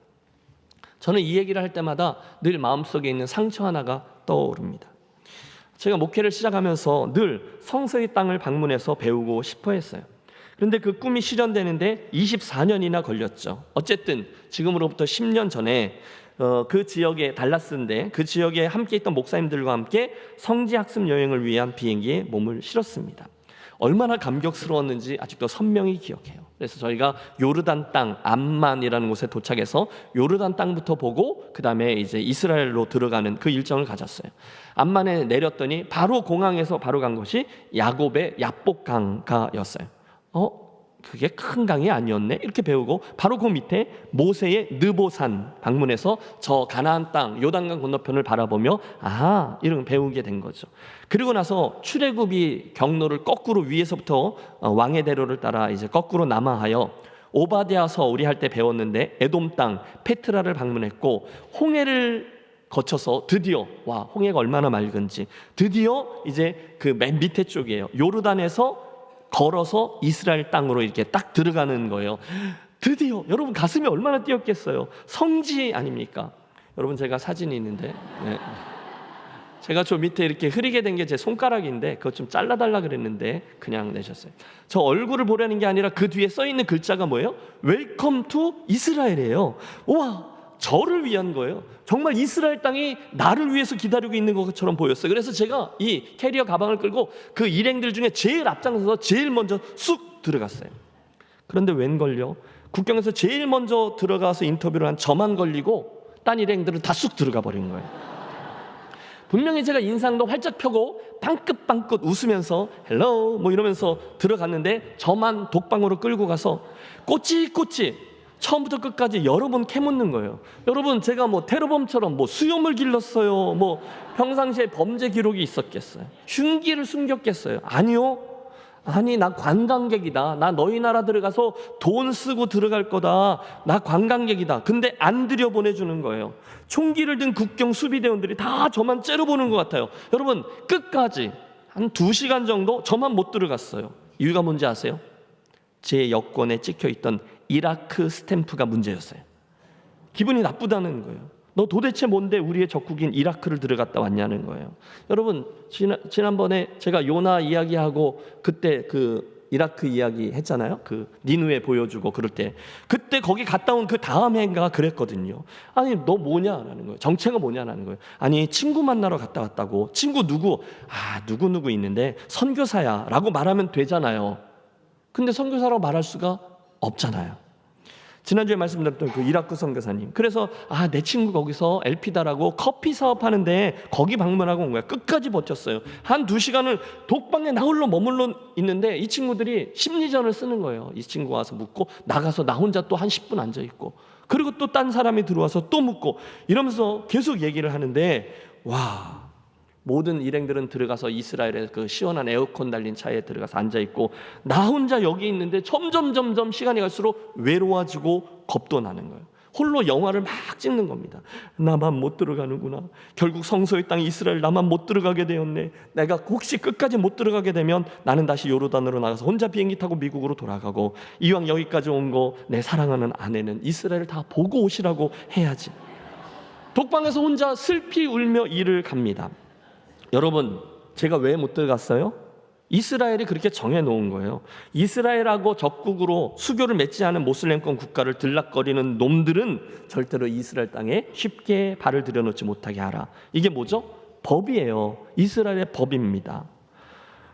저는 이 얘기를 할 때마다 늘 마음속에 있는 상처 하나가 떠오릅니다. 제가 목회를 시작하면서 늘 성서의 땅을 방문해서 배우고 싶어 했어요. 그런데 그 꿈이 실현되는데 24년이나 걸렸죠. 어쨌든 지금으로부터 10년 전에 그 지역에 달라스인데 그 지역에 함께 있던 목사님들과 함께 성지 학습 여행을 위한 비행기에 몸을 실었습니다. 얼마나 감격스러웠는지 아직도 선명히 기억해요. 그래서 저희가 요르단 땅 암만이라는 곳에 도착해서 요르단 땅부터 보고 그 다음에 이제 이스라엘로 들어가는 그 일정을 가졌어요. 암만에 내렸더니 바로 공항에서 바로 간 곳이 야곱의 야복강가였어요. 그게 큰 강이 아니었네 이렇게 배우고 바로 그 밑에 모세의 느보산 방문해서 저 가나안 땅 요단강 건너편을 바라보며 아하 이런 배우게 된 거죠. 그리고 나서 출애굽이 경로를 거꾸로 위에서부터 왕의 대로를 따라 이제 거꾸로 남하하여 오바댜서 우리 할 때 배웠는데 에돔 땅 페트라를 방문했고 홍해를 거쳐서 드디어 와 홍해가 얼마나 맑은지 드디어 이제 그 맨 밑에 쪽이에요. 요르단에서 걸어서 이스라엘 땅으로 이렇게 딱 들어가는 거예요. 드디어 여러분 가슴이 얼마나 뛰었겠어요. 성지 아닙니까? 여러분 제가 사진이 있는데 네. 제가 저 밑에 이렇게 흐리게 된 게 제 손가락인데 그거 좀 잘라달라 그랬는데 그냥 내셨어요. 저 얼굴을 보라는 게 아니라 그 뒤에 써있는 글자가 뭐예요? 웰컴 투 이스라엘이에요. 우와 저를 위한 거예요. 정말 이스라엘 땅이 나를 위해서 기다리고 있는 것처럼 보였어요. 그래서 제가 이 캐리어 가방을 끌고 그 일행들 중에 제일 앞장서서 제일 먼저 쑥 들어갔어요. 그런데 웬걸요? 국경에서 제일 먼저 들어가서 인터뷰를 한 저만 걸리고 딴 일행들은 다 쑥 들어가 버린 거예요. 분명히 제가 인상도 활짝 펴고 빵긋빵긋 웃으면서 헬로 뭐 이러면서 들어갔는데 저만 독방으로 끌고 가서 꼬치꼬치 처음부터 끝까지 여러 번 캐묻는 거예요. 여러분 제가 뭐 테러범처럼 뭐 수염을 길렀어요. 뭐 평상시에 범죄 기록이 있었겠어요. 흉기를 숨겼겠어요. 아니요. 아니 나 관광객이다. 나 너희 나라 들어가서 돈 쓰고 들어갈 거다. 나 관광객이다. 근데 안 들여보내주는 거예요. 총기를 든 국경 수비대원들이 다 저만 째려보는 것 같아요. 여러분 끝까지 한 2시간 정도 저만 못 들어갔어요. 이유가 뭔지 아세요? 제 여권에 찍혀있던 이라크 스탬프가 문제였어요. 기분이 나쁘다는 거예요. 너 도대체 뭔데 우리의 적국인 이라크를 들어갔다 왔냐는 거예요. 여러분 지난번에 제가 요나 이야기하고 그때 그 이라크 이야기 했잖아요. 그 니느웨 보여주고 그럴 때 그때 거기 갔다 온 그 다음 해인가 그랬거든요. 아니 너 뭐냐라는 거예요. 정체가 뭐냐라는 거예요. 아니 친구 만나러 갔다 왔다고. 친구 누구? 누구 있는데 선교사야 라고 말하면 되잖아요. 근데 선교사라고 말할 수가 없잖아요. 지난주에 말씀드렸던 그 이라크 선교사님. 그래서 내 친구 거기서 엘피다라고 커피 사업하는데 거기 방문하고 온 거야. 끝까지 버텼어요. 한 2시간을 독방에 나 홀로 머물러 있는데 이 친구들이 심리전을 쓰는 거예요. 이 친구가 와서 묻고 나가서 나 혼자 또 한 10분 앉아있고 그리고 또 딴 사람이 들어와서 또 묻고 이러면서 계속 얘기를 하는데 와 모든 일행들은 들어가서 이스라엘의 그 시원한 에어컨 달린 차에 들어가서 앉아있고 나 혼자 여기 있는데 점점 시간이 갈수록 외로워지고 겁도 나는 거예요. 홀로 영화를 막 찍는 겁니다. 나만 못 들어가는구나. 결국 성소의 땅 이스라엘 나만 못 들어가게 되었네. 내가 혹시 끝까지 못 들어가게 되면 나는 다시 요르단으로 나가서 혼자 비행기 타고 미국으로 돌아가고 이왕 여기까지 온 거 내 사랑하는 아내는 이스라엘을 다 보고 오시라고 해야지. 독방에서 혼자 슬피 울며 일을 갑니다. 여러분 제가 왜 못 들어갔어요? 이스라엘이 그렇게 정해놓은 거예요. 이스라엘하고 적국으로 수교를 맺지 않은 모슬렘권 국가를 들락거리는 놈들은 절대로 이스라엘 땅에 쉽게 발을 들여놓지 못하게 하라. 이게 뭐죠? 법이에요. 이스라엘의 법입니다.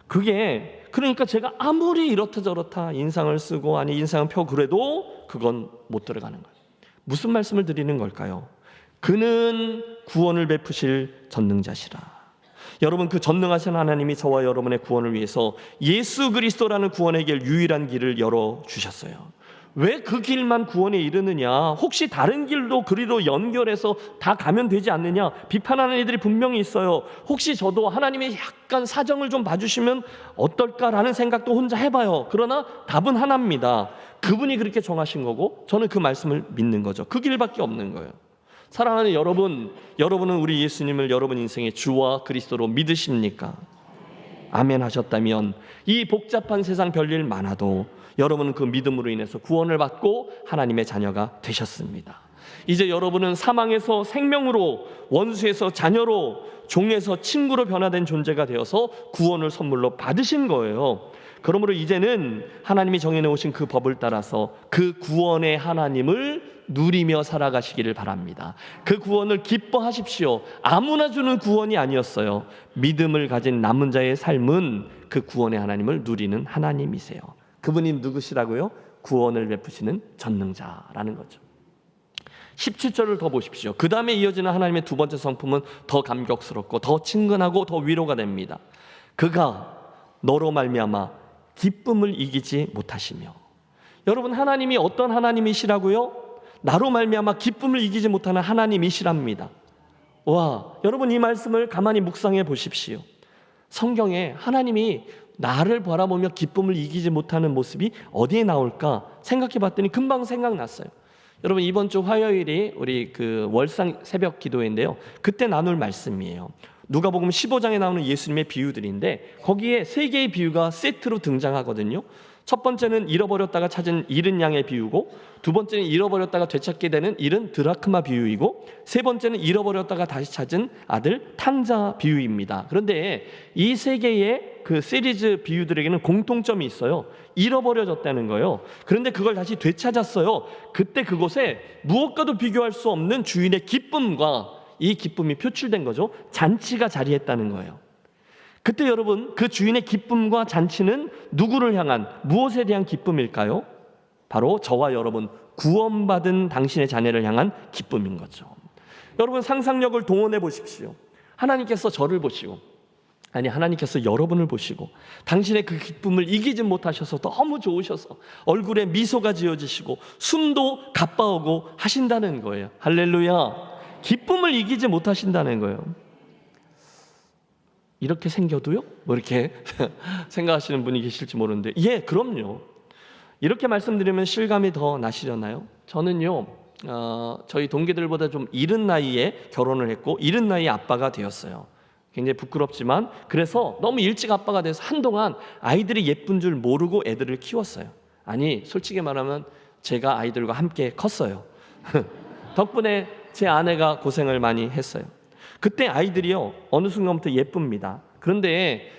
그게 그러니까 제가 아무리 이렇다 저렇다 인상을 쓰고 인상을 펴고 그래도 그건 못 들어가는 거예요. 무슨 말씀을 드리는 걸까요? 그는 구원을 베푸실 전능자시라. 여러분, 그 전능하신 하나님이 저와 여러분의 구원을 위해서 예수 그리스도라는 구원의 길, 유일한 길을 열어주셨어요. 왜 그 길만 구원에 이르느냐? 혹시 다른 길도 그리로 연결해서 다 가면 되지 않느냐? 비판하는 이들이 분명히 있어요. 혹시 저도 하나님의 약간 사정을 좀 봐주시면 어떨까라는 생각도 혼자 해봐요. 그러나 답은 하나입니다. 그분이 그렇게 정하신 거고 저는 그 말씀을 믿는 거죠. 그 길밖에 없는 거예요. 사랑하는 여러분, 여러분은 우리 예수님을 여러분 인생의 주와 그리스도로 믿으십니까? 아멘 하셨다면 이 복잡한 세상 별일 많아도 여러분은 그 믿음으로 인해서 구원을 받고 하나님의 자녀가 되셨습니다. 이제 여러분은 사망에서 생명으로, 원수에서 자녀로, 종에서 친구로 변화된 존재가 되어서 구원을 선물로 받으신 거예요. 그러므로 이제는 하나님이 정해놓으신 그 법을 따라서 그 구원의 하나님을 누리며 살아가시기를 바랍니다. 그 구원을 기뻐하십시오. 아무나 주는 구원이 아니었어요. 믿음을 가진 남은 자의 삶은 그 구원의 하나님을 누리는 하나님이세요. 그분이 누구시라고요? 구원을 베푸시는 전능자라는 거죠. 17절을 더 보십시오. 그 다음에 이어지는 하나님의 두 번째 성품은 더 감격스럽고 더 친근하고 더 위로가 됩니다. 그가 너로 말미암아 기쁨을 이기지 못하시며. 여러분, 하나님이 어떤 하나님이시라고요? 나로 말미암아 기쁨을 이기지 못하는 하나님이시랍니다. 와, 여러분 이 말씀을 가만히 묵상해 보십시오. 성경에 하나님이 나를 바라보며 기쁨을 이기지 못하는 모습이 어디에 나올까 생각해 봤더니 금방 생각났어요. 여러분, 이번 주 화요일이 우리 그 월상 새벽 기도회인데요. 그때 나눌 말씀이에요. 누가복음 15장에 나오는 예수님의 비유들인데 거기에 세 개의 비유가 세트로 등장하거든요. 첫 번째는 잃어버렸다가 찾은 잃은 양의 비유고, 두 번째는 잃어버렸다가 되찾게 되는 잃은 드라크마 비유이고, 세 번째는 잃어버렸다가 다시 찾은 아들 탕자 비유입니다. 그런데 이 세 개의 그 시리즈 비유들에게는 공통점이 있어요. 잃어버려졌다는 거예요. 그런데 그걸 다시 되찾았어요. 그때 그곳에 무엇과도 비교할 수 없는 주인의 기쁨과 이 기쁨이 표출된 거죠. 잔치가 자리했다는 거예요. 그때 여러분, 그 주인의 기쁨과 잔치는 누구를 향한, 무엇에 대한 기쁨일까요? 바로 저와 여러분, 구원받은 당신의 자녀를 향한 기쁨인 거죠. 여러분, 상상력을 동원해 보십시오. 하나님께서 저를 보시고, 아니 하나님께서 여러분을 보시고 당신의 그 기쁨을 이기지 못하셔서 너무 좋으셔서 얼굴에 미소가 지어지시고 숨도 가빠오고 하신다는 거예요. 할렐루야. 기쁨을 이기지 못하신다는 거예요. 이렇게 생겨도요? 뭐 이렇게 생각하시는 분이 계실지 모르는데, 예, 그럼요. 이렇게 말씀드리면 실감이 더 나시려나요? 저는요, 저희 동기들보다 좀 이른 나이에 결혼을 했고 이른 나이에 아빠가 되었어요. 굉장히 부끄럽지만 그래서 너무 일찍 아빠가 돼서 한동안 아이들이 예쁜 줄 모르고 애들을 키웠어요. 아니, 솔직히 말하면 제가 아이들과 함께 컸어요. 덕분에 제 아내가 고생을 많이 했어요. 그때 아이들이요, 어느 순간부터 예쁩니다. 그런데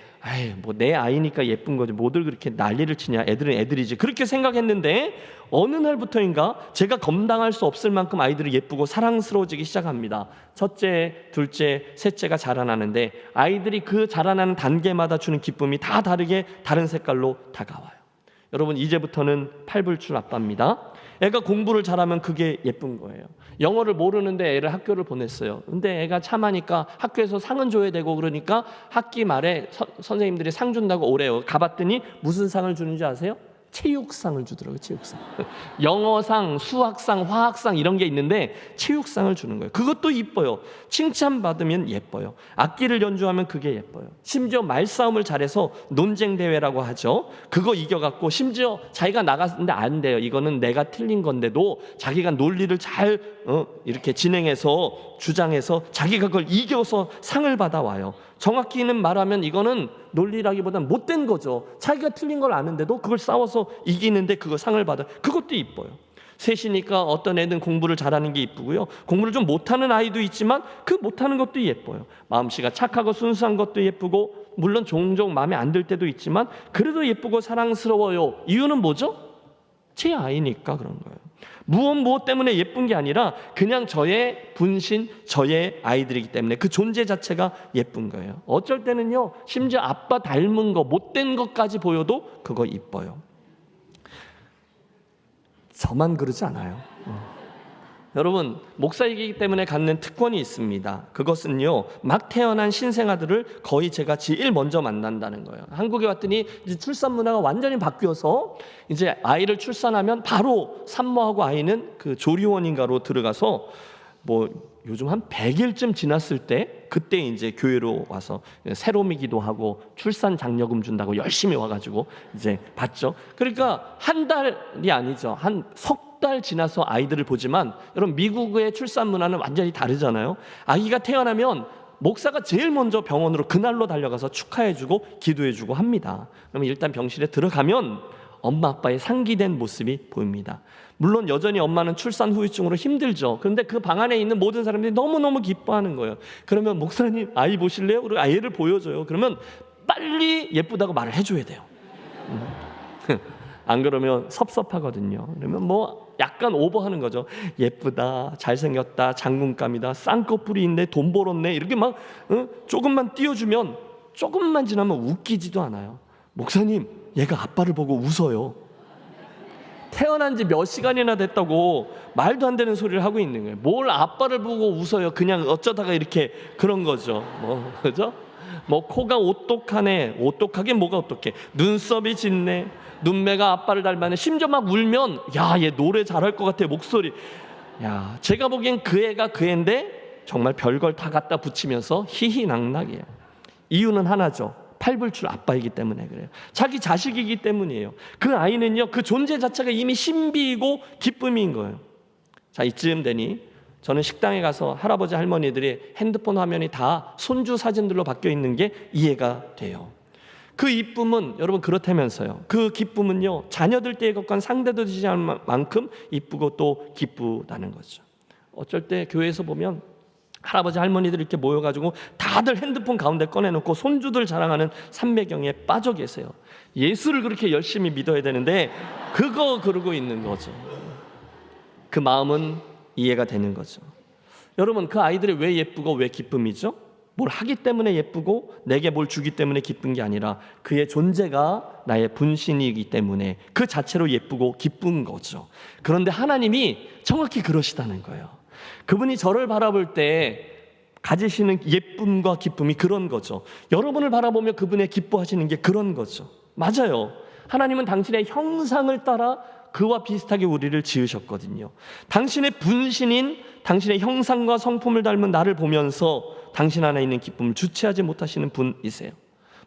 뭐 내 아이니까 예쁜 거지, 뭐들 그렇게 난리를 치냐, 애들은 애들이지, 그렇게 생각했는데 어느 날부터인가 제가 감당할 수 없을 만큼 아이들이 예쁘고 사랑스러워지기 시작합니다. 첫째, 둘째, 셋째가 자라나는데 아이들이 그 자라나는 단계마다 주는 기쁨이 다 다르게 다른 색깔로 다가와요. 여러분, 이제부터는 팔불출 아빠입니다. 애가 공부를 잘하면 그게 예쁜 거예요. 영어를 모르는데 애를 학교를 보냈어요. 근데 애가 참하니까 학교에서 상은 줘야 되고, 그러니까 학기 말에 선생님들이 상 준다고 오래요. 가봤더니 무슨 상을 주는지 아세요? 체육상을 주더라고요. 체육상. 영어상, 수학상, 화학상 이런 게 있는데 체육상을 주는 거예요. 그것도 이뻐요. 칭찬받으면 예뻐요. 악기를 연주하면 그게 예뻐요. 심지어 말싸움을 잘해서 논쟁 대회라고 하죠. 그거 이겨갖고 심지어 자기가 나갔는데 안 돼요. 이거는 내가 틀린 건데도 자기가 논리를 잘 이렇게 진행해서 주장해서 자기가 그걸 이겨서 상을 받아와요. 정확히는 말하면 이거는 논리라기보다는 못된 거죠. 자기가 틀린 걸 아는데도 그걸 싸워서 이기는데 그거 상을 받아. 그것도 이뻐요. 셋이니까 어떤 애는 공부를 잘하는 게 이쁘고요, 공부를 좀 못하는 아이도 있지만 그 못하는 것도 예뻐요. 마음씨가 착하고 순수한 것도 예쁘고, 물론 종종 마음에 안 들 때도 있지만 그래도 예쁘고 사랑스러워요. 이유는 뭐죠? 제 아이니까 그런 거예요. 무엇 때문에 예쁜 게 아니라 그냥 저의 분신, 저의 아이들이기 때문에 그 존재 자체가 예쁜 거예요. 어쩔 때는요, 심지어 아빠 닮은 거, 못된 것까지 보여도 그거 이뻐요. 저만 그러지 않아요. 여러분, 목사이기 때문에 갖는 특권이 있습니다. 그것은요, 막 태어난 신생아들을 거의 제가 제일 먼저 만난다는 거예요. 한국에 왔더니 이제 출산 문화가 완전히 바뀌어서 이제 아이를 출산하면 바로 산모하고 아이는 그 조리원인가로 들어가서 뭐 요즘 한 100일쯤 지났을 때 그때 이제 교회로 와서 세로미기도 하고 출산 장려금 준다고 열심히 와가지고 이제 받죠. 그러니까 한 달이 아니죠. 한 석 달 지나서 아이들을 보지만 여러분, 미국의 출산 문화는 완전히 다르잖아요. 아기가 태어나면 목사가 제일 먼저 병원으로 그날로 달려가서 축하해주고 기도해주고 합니다. 그러면 일단 병실에 들어가면 엄마 아빠의 상기된 모습이 보입니다. 물론 여전히 엄마는 출산 후유증으로 힘들죠. 그런데 그 방 안에 있는 모든 사람들이 너무너무 기뻐하는 거예요. 그러면 목사님 아이 보실래요? 그리고 아이를 보여줘요. 그러면 빨리 예쁘다고 말을 해줘야 돼요. 안 그러면 섭섭하거든요. 그러면 뭐 약간 오버하는 거죠. 예쁘다, 잘생겼다, 장군감이다, 쌍꺼풀이 있네, 돈 벌었네, 이렇게 막 조금만 띄워주면 조금만 지나면 웃기지도 않아요. 목사님, 얘가 아빠를 보고 웃어요. 태어난 지 몇 시간이나 됐다고 말도 안 되는 소리를 하고 있는 거예요. 뭘 아빠를 보고 웃어요. 그냥 어쩌다가 이렇게 그런 거죠. 뭐 그죠? 뭐 코가 오똑하네. 오똑하게 뭐가 오똑해? 눈썹이 짙네. 눈매가 아빠를 닮았네. 심지어 막 울면 야, 얘 노래 잘할 것 같아. 목소리. 야, 제가 보기엔 그 애가 그 애인데 정말 별걸 다 갖다 붙이면서 희희낙낙이에요. 이유는 하나죠. 팔불출 아빠이기 때문에 그래요. 자기 자식이기 때문이에요. 그 아이는요, 그 존재 자체가 이미 신비이고 기쁨인 거예요. 자, 이쯤 되니 저는 식당에 가서 할아버지 할머니들이 핸드폰 화면이 다 손주 사진들로 바뀌어 있는 게 이해가 돼요. 그 이쁨은 여러분 그렇다면서요. 그 기쁨은요, 자녀들 때의 것과는 상대도 되지 않을 만큼 이쁘고 또 기쁘다는 거죠. 어쩔 때 교회에서 보면 할아버지 할머니들 이렇게 모여가지고 다들 핸드폰 가운데 꺼내놓고 손주들 자랑하는 삼매경에 빠져 계세요. 예수를 그렇게 열심히 믿어야 되는데 그거 그러고 있는 거죠. 그 마음은 이해가 되는 거죠. 여러분, 그 아이들이 왜 예쁘고 왜 기쁨이죠? 뭘 하기 때문에 예쁘고 내게 뭘 주기 때문에 기쁜 게 아니라 그의 존재가 나의 분신이기 때문에 그 자체로 예쁘고 기쁜 거죠. 그런데 하나님이 정확히 그러시다는 거예요. 그분이 저를 바라볼 때 가지시는 예쁨과 기쁨이 그런 거죠. 여러분을 바라보며 그분의 기뻐하시는 게 그런 거죠. 맞아요. 하나님은 당신의 형상을 따라 그와 비슷하게 우리를 지으셨거든요. 당신의 분신인 당신의 형상과 성품을 닮은 나를 보면서 당신 안에 있는 기쁨을 주체하지 못하시는 분이세요.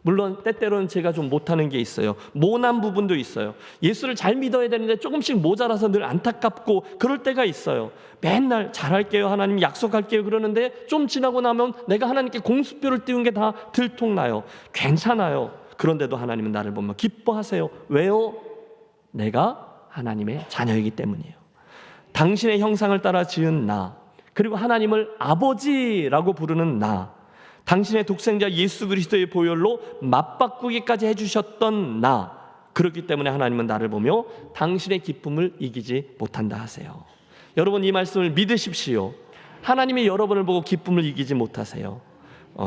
물론 때때로는 제가 좀 못하는 게 있어요. 모난 부분도 있어요. 예수를 잘 믿어야 되는데 조금씩 모자라서 늘 안타깝고 그럴 때가 있어요. 맨날 잘할게요, 하나님 약속할게요 그러는데 좀 지나고 나면 내가 하나님께 공수표를 띄운 게 다 들통나요. 괜찮아요. 그런데도 하나님은 나를 보면 기뻐하세요. 왜요? 내가 하나님의 자녀이기 때문이에요. 당신의 형상을 따라 지은 나, 그리고 하나님을 아버지라고 부르는 나, 당신의 독생자 예수 그리스도의 보혈로 맞바꾸기까지 해주셨던 나, 그렇기 때문에 하나님은 나를 보며 당신의 기쁨을 이기지 못한다 하세요. 여러분, 이 말씀을 믿으십시오. 하나님이 여러분을 보고 기쁨을 이기지 못하세요.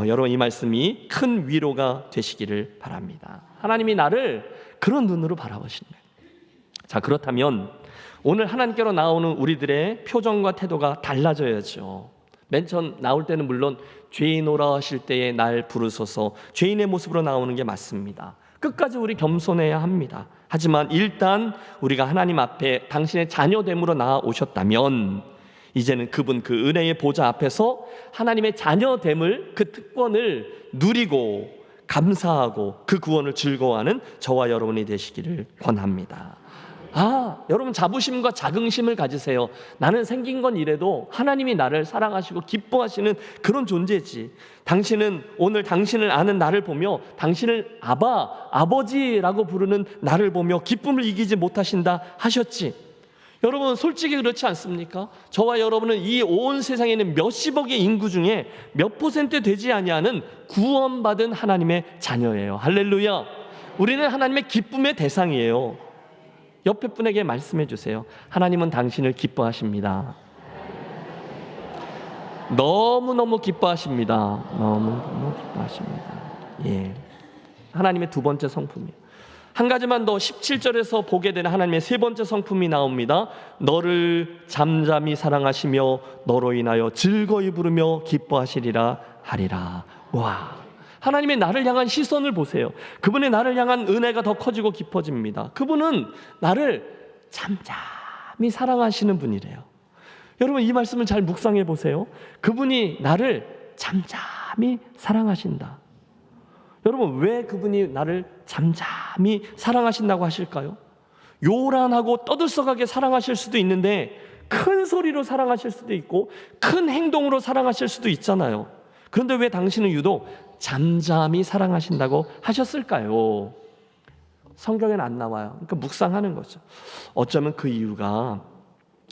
여러분, 이 말씀이 큰 위로가 되시기를 바랍니다. 하나님이 나를 그런 눈으로 바라보시는 거예요. 자, 그렇다면 오늘 하나님께로 나오는 우리들의 표정과 태도가 달라져야죠. 맨 처음 나올 때는 물론 죄인오라 하실 때에 날 부르소서, 죄인의 모습으로 나오는 게 맞습니다. 끝까지 우리 겸손해야 합니다. 하지만 일단 우리가 하나님 앞에 당신의 자녀됨으로 나아오셨다면 이제는 그분 그 은혜의 보좌 앞에서 하나님의 자녀됨을, 그 특권을 누리고 감사하고 그 구원을 즐거워하는 저와 여러분이 되시기를 권합니다. 여러분, 자부심과 자긍심을 가지세요. 나는 생긴 건 이래도 하나님이 나를 사랑하시고 기뻐하시는 그런 존재지. 당신은 오늘 당신을 아는 나를 보며 당신을 아버지라고 부르는 나를 보며 기쁨을 이기지 못하신다 하셨지. 여러분, 솔직히 그렇지 않습니까? 저와 여러분은 이 온 세상에 있는 몇십억의 인구 중에 몇 퍼센트 되지 아니하는 구원받은 하나님의 자녀예요. 할렐루야. 우리는 하나님의 기쁨의 대상이에요. 옆에 분에게 말씀해 주세요. 하나님은 당신을 기뻐하십니다. 너무너무 기뻐하십니다. 너무너무 기뻐하십니다. 예. 하나님의 두 번째 성품이에요. 한 가지만 더 17절에서 보게 되는 하나님의 세 번째 성품이 나옵니다. 너를 잠잠히 사랑하시며 너로 인하여 즐거이 부르며 기뻐하시리라 하리라. 와, 하나님의 나를 향한 시선을 보세요. 그분의 나를 향한 은혜가 더 커지고 깊어집니다. 그분은 나를 잠잠히 사랑하시는 분이래요. 여러분, 이 말씀을 잘 묵상해 보세요. 그분이 나를 잠잠히 사랑하신다. 여러분, 왜 그분이 나를 잠잠히 사랑하신다고 하실까요? 요란하고 떠들썩하게 사랑하실 수도 있는데 큰 소리로 사랑하실 수도 있고 큰 행동으로 사랑하실 수도 있잖아요. 그런데 왜 당신은 유독 잠잠히 사랑하신다고 하셨을까요? 성경에는 안 나와요. 그러니까 묵상하는 거죠. 어쩌면 그 이유가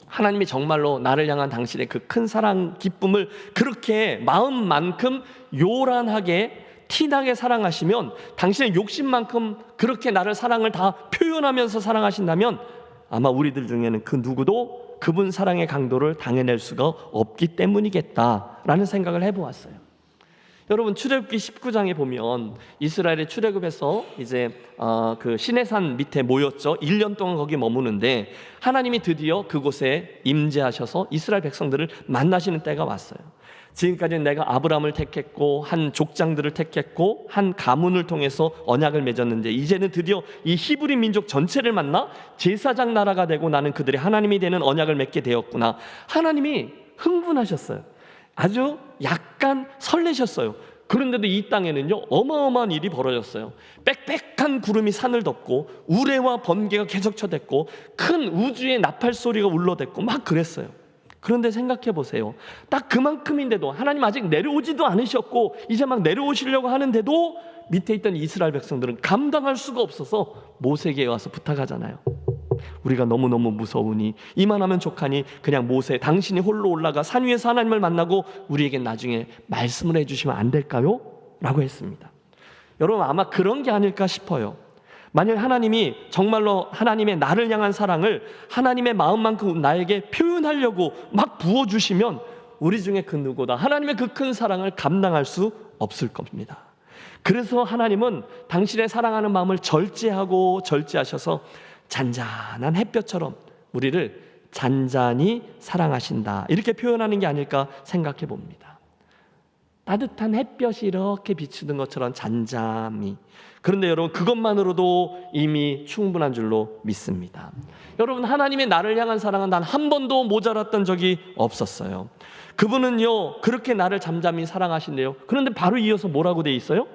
하나님이 정말로 나를 향한 당신의 그 큰 사랑, 기쁨을 그렇게 마음만큼 요란하게 티나게 사랑하시면, 당신의 욕심만큼 그렇게 나를 사랑을 다 표현하면서 사랑하신다면 아마 우리들 중에는 그 누구도 그분 사랑의 강도를 당해낼 수가 없기 때문이겠다라는 생각을 해보았어요. 여러분, 출애굽기 19장에 보면 이스라엘의 출애굽해서 이제 그 시내산 밑에 모였죠. 1년 동안 거기 머무는데 하나님이 드디어 그곳에 임재하셔서 이스라엘 백성들을 만나시는 때가 왔어요. 지금까지는 내가 아브라함을 택했고 한 족장들을 택했고 한 가문을 통해서 언약을 맺었는데 이제는 드디어 이 히브리 민족 전체를 만나 제사장 나라가 되고 나는 그들의 하나님이 되는 언약을 맺게 되었구나. 하나님이 흥분하셨어요. 아주 약간 설레셨어요. 그런데도 이 땅에는요, 어마어마한 일이 벌어졌어요. 빽빽한 구름이 산을 덮고 우레와 번개가 계속 쳐댔고 큰 우주의 나팔 소리가 울려댔고 막 그랬어요. 그런데 생각해 보세요. 딱 그만큼인데도 하나님 아직 내려오지도 않으셨고 이제 막 내려오시려고 하는데도 밑에 있던 이스라엘 백성들은 감당할 수가 없어서 모세에게 와서 부탁하잖아요. 우리가 너무너무 무서우니 이만하면 족하니 그냥 모세 당신이 홀로 올라가 산 위에서 하나님을 만나고 우리에게 나중에 말씀을 해주시면 안 될까요? 라고 했습니다. 여러분, 아마 그런 게 아닐까 싶어요. 만약 하나님이 정말로 하나님의 나를 향한 사랑을 하나님의 마음만큼 나에게 표현하려고 막 부어주시면 우리 중에 그 누구보다 하나님의 그 큰 사랑을 감당할 수 없을 겁니다. 그래서 하나님은 당신의 사랑하는 마음을 절제하셔서 잔잔한 햇볕처럼 우리를 잔잔히 사랑하신다, 이렇게 표현하는 게 아닐까 생각해 봅니다. 따뜻한 햇볕이 이렇게 비추는 것처럼 잔잠히. 그런데 여러분, 그것만으로도 이미 충분한 줄로 믿습니다. 여러분, 하나님의 나를 향한 사랑은 단 한 번도 모자랐던 적이 없었어요. 그분은요, 그렇게 나를 잠잠히 사랑하신대요. 그런데 바로 이어서 뭐라고 돼 있어요?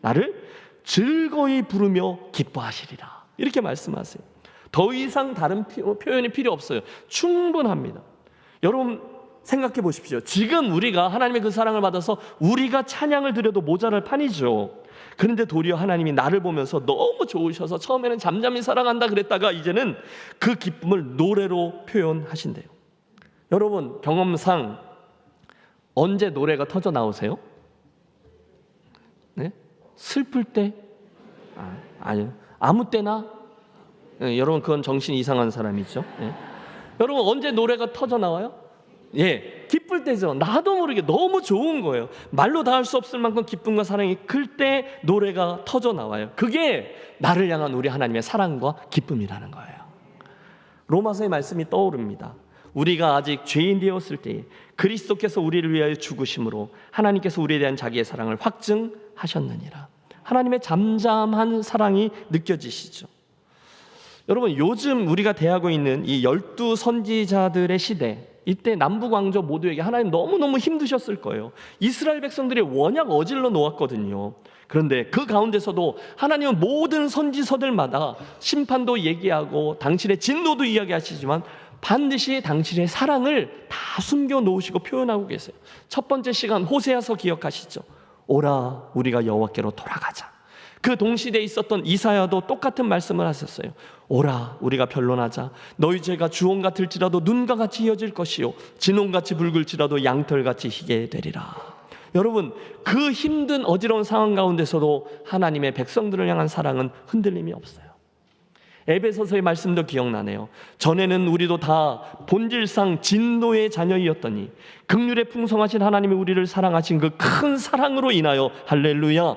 나를 즐거이 부르며 기뻐하시리라, 이렇게 말씀하세요. 더 이상 다른 표현이 필요 없어요. 충분합니다. 여러분, 생각해 보십시오. 지금 우리가 하나님의 그 사랑을 받아서 우리가 찬양을 드려도 모자랄 판이죠. 그런데 도리어 하나님이 나를 보면서 너무 좋으셔서 처음에는 잠잠히 사랑한다 그랬다가 이제는 그 기쁨을 노래로 표현하신대요. 여러분, 경험상 언제 노래가 터져 나오세요? 네? 슬플 때? 아니요. 아무 때나? 네, 여러분, 그건 정신 이상한 사람이죠. 네. 여러분, 언제 노래가 터져 나와요? 예, 기쁠 때죠. 나도 모르게 너무 좋은 거예요. 말로 다 할 수 없을 만큼 기쁨과 사랑이 클 때 노래가 터져 나와요. 그게 나를 향한 우리 하나님의 사랑과 기쁨이라는 거예요. 로마서의 말씀이 떠오릅니다. 우리가 아직 죄인 되었을 때 그리스도께서 우리를 위하여 죽으심으로 하나님께서 우리에 대한 자기의 사랑을 확증하셨느니라. 하나님의 잠잠한 사랑이 느껴지시죠. 여러분, 요즘 우리가 대하고 있는 이 12 선지자들의 시대, 이때 남북 왕조 모두에게 하나님 너무너무 힘드셨을 거예요. 이스라엘 백성들이 워낙 어질러 놓았거든요. 그런데 그 가운데서도 하나님은 모든 선지서들마다 심판도 얘기하고 당신의 진노도 이야기하시지만 반드시 당신의 사랑을 다 숨겨 놓으시고 표현하고 계세요. 첫 번째 시간 호세아서 기억하시죠? 오라, 우리가 여호와께로 돌아가자. 그 동시대에 있었던 이사야도 똑같은 말씀을 하셨어요. 오라, 우리가 변론하자. 너희 죄가 주홍 같을지라도 눈과 같이 이어질 것이요 진홍같이 붉을지라도 양털같이 희게 되리라. 여러분, 그 힘든 어지러운 상황 가운데서도 하나님의 백성들을 향한 사랑은 흔들림이 없어요. 에베소서의 말씀도 기억나네요. 전에는 우리도 다 본질상 진노의 자녀이었더니 긍휼에 풍성하신 하나님이 우리를 사랑하신 그 큰 사랑으로 인하여 할렐루야,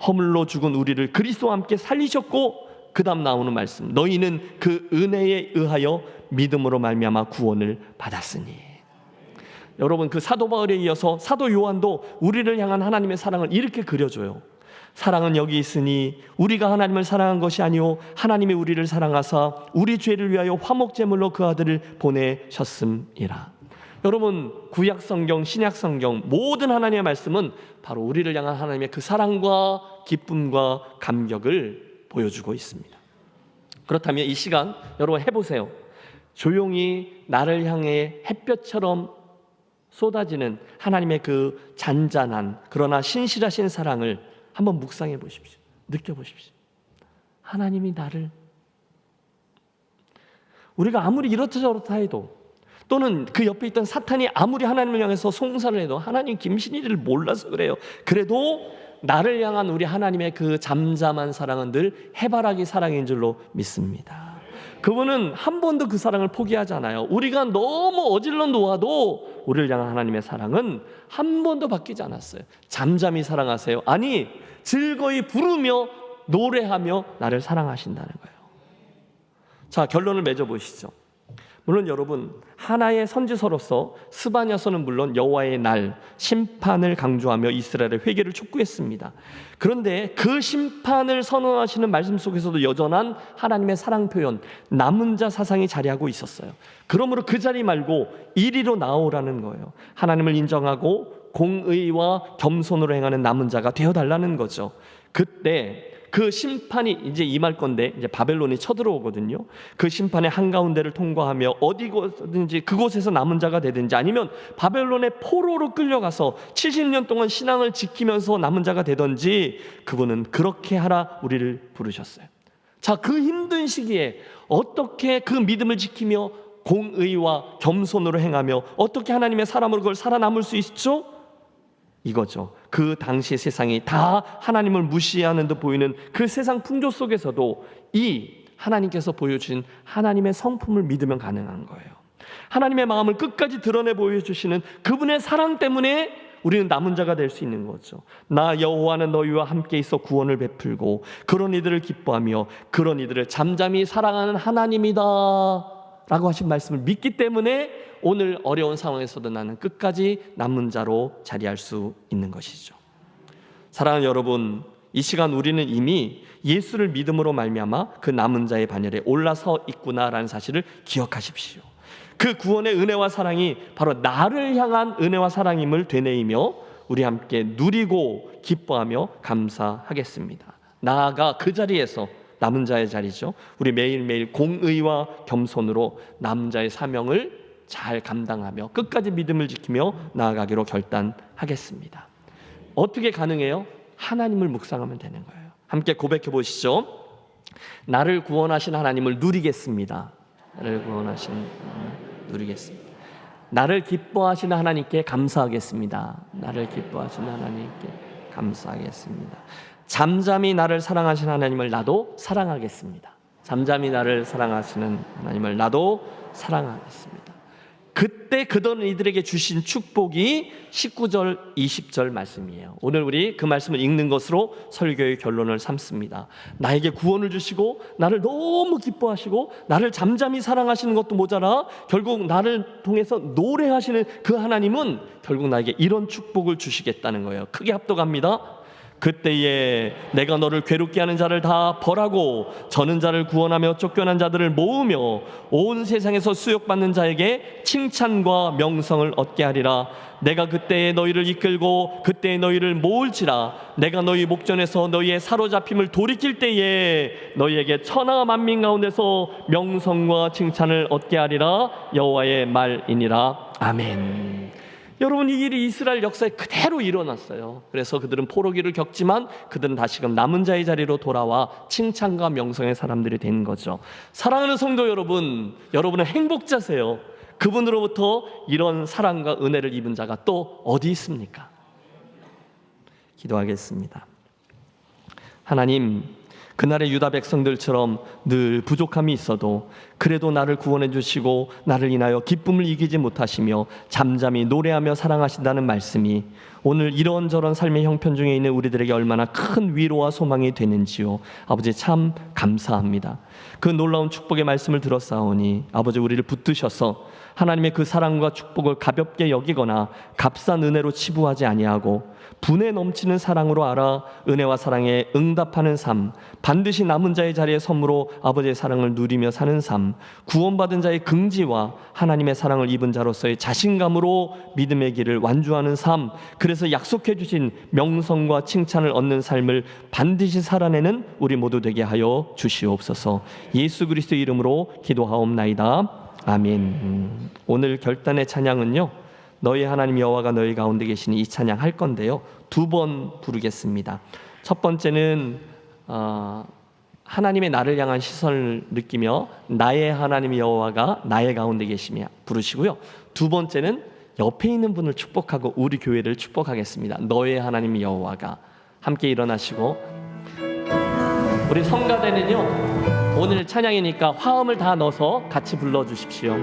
허물로 죽은 우리를 그리스도와 함께 살리셨고 그 다음 나오는 말씀, 너희는 그 은혜에 의하여 믿음으로 말미암아 구원을 받았으니. 여러분, 그 사도 바울에 이어서 사도 요한도 우리를 향한 하나님의 사랑을 이렇게 그려줘요. 사랑은 여기 있으니 우리가 하나님을 사랑한 것이 아니요 하나님이 우리를 사랑하사 우리 죄를 위하여 화목제물로 그 아들을 보내셨음이라. 여러분, 구약 성경, 신약 성경 모든 하나님의 말씀은 바로 우리를 향한 하나님의 그 사랑과 기쁨과 감격을 보여주고 있습니다. 그렇다면 이 시간 여러분 해보세요. 조용히 나를 향해 햇볕처럼 쏟아지는 하나님의 그 잔잔한 그러나 신실하신 사랑을 한번 묵상해 보십시오. 느껴보십시오. 하나님이 나를, 우리가 아무리 이렇다 저렇다 해도, 또는 그 옆에 있던 사탄이 아무리 하나님을 향해서 송사를 해도 하나님 김신이를 몰라서 그래요. 그래도 나를 향한 우리 하나님의 그 잠잠한 사랑은 늘 해바라기 사랑인 줄로 믿습니다. 그분은 한 번도 그 사랑을 포기하지 않아요. 우리가 너무 어질러 놓아도 우리를 향한 하나님의 사랑은 한 번도 바뀌지 않았어요. 잠잠히 사랑하세요. 아니, 즐거이 부르며 노래하며 나를 사랑하신다는 거예요. 자, 결론을 맺어보시죠. 물론 여러분, 하나의 선지서로서 스바냐서는 물론 여호와의 날, 심판을 강조하며 이스라엘의 회개를 촉구했습니다. 그런데 그 심판을 선언하시는 말씀 속에서도 여전한 하나님의 사랑 표현, 남은 자 사상이 자리하고 있었어요. 그러므로 그 자리 말고 이리로 나오라는 거예요. 하나님을 인정하고 공의와 겸손으로 행하는 남은 자가 되어달라는 거죠. 그때 그 심판이 이제 임할 건데, 이제 바벨론이 쳐들어오거든요. 그 심판의 한가운데를 통과하며 어디든지 그곳에서 남은 자가 되든지, 아니면 바벨론의 포로로 끌려가서 70년 동안 신앙을 지키면서 남은 자가 되든지, 그분은 그렇게 하라 우리를 부르셨어요. 자, 그 힘든 시기에 어떻게 그 믿음을 지키며 공의와 겸손으로 행하며 어떻게 하나님의 사람으로 그걸 살아남을 수 있죠? 이거죠. 그 당시 세상이 다 하나님을 무시하는 듯 보이는 그 세상 풍조 속에서도 이 하나님께서 보여주신 하나님의 성품을 믿으면 가능한 거예요. 하나님의 마음을 끝까지 드러내 보여주시는 그분의 사랑 때문에 우리는 남은 자가 될 수 있는 거죠. 나 여호와는 너희와 함께 있어 구원을 베풀고 그런 이들을 기뻐하며 그런 이들을 잠잠히 사랑하는 하나님이다 라고 하신 말씀을 믿기 때문에 오늘 어려운 상황에서도 나는 끝까지 남은 자로 자리할 수 있는 것이죠. 사랑하는 여러분, 이 시간 우리는 이미 예수를 믿음으로 말미암아 그 남은 자의 반열에 올라서 있구나라는 사실을 기억하십시오. 그 구원의 은혜와 사랑이 바로 나를 향한 은혜와 사랑임을 되뇌이며 우리 함께 누리고 기뻐하며 감사하겠습니다. 나아가 그 자리에서, 남은 자의 자리죠, 우리 매일매일 공의와 겸손으로 남은 자의 사명을 잘 감당하며 끝까지 믿음을 지키며 나아가기로 결단하겠습니다. 어떻게 가능해요? 하나님을 묵상하면 되는 거예요. 함께 고백해 보시죠. 나를 구원하신 하나님을 누리겠습니다. 나를 구원하신 하나님을 누리겠습니다. 나를 기뻐하시는 하나님께 감사하겠습니다. 나를 기뻐하시는 하나님께 감사하겠습니다. 잠잠히 나를 사랑하시는 하나님을 나도 사랑하겠습니다. 잠잠히 나를 사랑하시는 하나님을 나도 사랑하겠습니다. 그때 그들은 이들에게 주신 축복이 19절 20절 말씀이에요. 오늘 우리 그 말씀을 읽는 것으로 설교의 결론을 삼습니다. 나에게 구원을 주시고 나를 너무 기뻐하시고 나를 잠잠히 사랑하시는 것도 모자라 결국 나를 통해서 노래하시는 그 하나님은 결국 나에게 이런 축복을 주시겠다는 거예요. 크게 합독합니다. 그때에 내가 너를 괴롭게 하는 자를 다 벌하고 저는 자를 구원하며 쫓겨난 자들을 모으며 온 세상에서 수욕받는 자에게 칭찬과 명성을 얻게 하리라. 내가 그때에 너희를 이끌고 그때에 너희를 모을지라. 내가 너희 목전에서 너희의 사로잡힘을 돌이킬 때에 너희에게 천하 만민 가운데서 명성과 칭찬을 얻게 하리라. 여호와의 말이니라. 아멘. 여러분, 이 일이 이스라엘 역사에 그대로 일어났어요. 그래서 그들은 포로기를 겪지만 그들은 다시금 남은 자의 자리로 돌아와 칭찬과 명성의 사람들이 된 거죠. 사랑하는 성도 여러분, 여러분은 행복자세요. 그분으로부터 이런 사랑과 은혜를 입은 자가 또 어디 있습니까? 기도하겠습니다. 하나님, 그날의 유다 백성들처럼 늘 부족함이 있어도 그래도 나를 구원해 주시고 나를 인하여 기쁨을 이기지 못하시며 잠잠히 노래하며 사랑하신다는 말씀이 오늘 이런저런 삶의 형편 중에 있는 우리들에게 얼마나 큰 위로와 소망이 되는지요. 아버지 참 감사합니다. 그 놀라운 축복의 말씀을 들었사오니 아버지 우리를 붙드셔서 하나님의 그 사랑과 축복을 가볍게 여기거나 값싼 은혜로 치부하지 아니하고 분에 넘치는 사랑으로 알아 은혜와 사랑에 응답하는 삶, 반드시 남은 자의 자리에 선물로 아버지의 사랑을 누리며 사는 삶, 구원받은 자의 긍지와 하나님의 사랑을 입은 자로서의 자신감으로 믿음의 길을 완주하는 삶, 그래서 약속해 주신 명성과 칭찬을 얻는 삶을 반드시 살아내는 우리 모두 되게 하여 주시옵소서. 예수 그리스도의 이름으로 기도하옵나이다. 아멘. 오늘 결단의 찬양은요, 너희 하나님 여호와가 너희 가운데 계시니 이 찬양 할 건데요, 2번 부르겠습니다. 첫 번째는 하나님의 나를 향한 시선을 느끼며 나의 하나님 여호와가 나의 가운데 계시며 부르시고요, 두 번째는 옆에 있는 분을 축복하고 우리 교회를 축복하겠습니다. 너의 하나님 여호와가. 함께 일어나시고 우리 성가대는요, 오늘 찬양이니까 화음을 다 넣어서 같이 불러주십시오.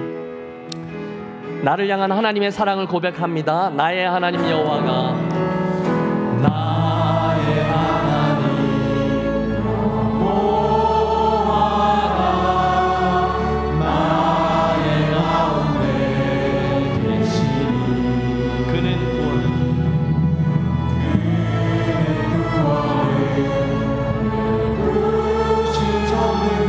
나를 향한 하나님의 사랑을 고백합니다. 나의 하나님 여호와가, 나의 하나님 여호와가 나의 가운데 계시니 그는 구원을 적는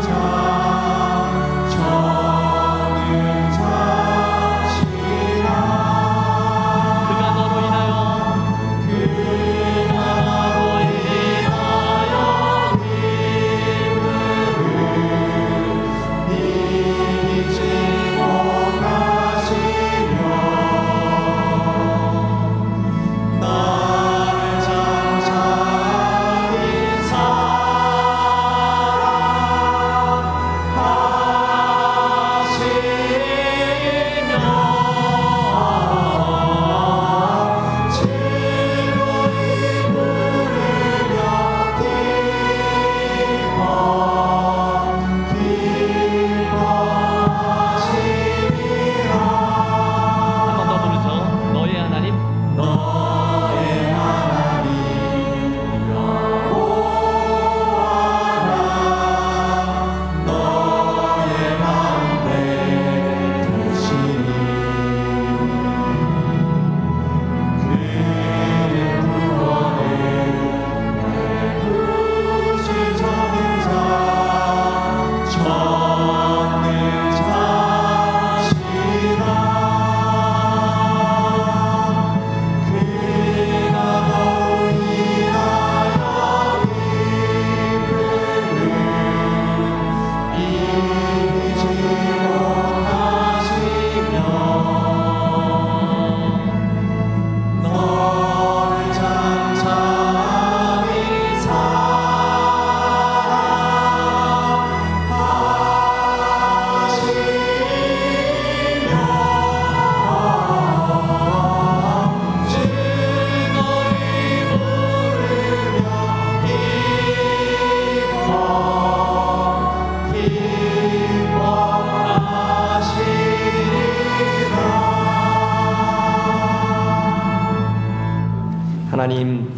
하나님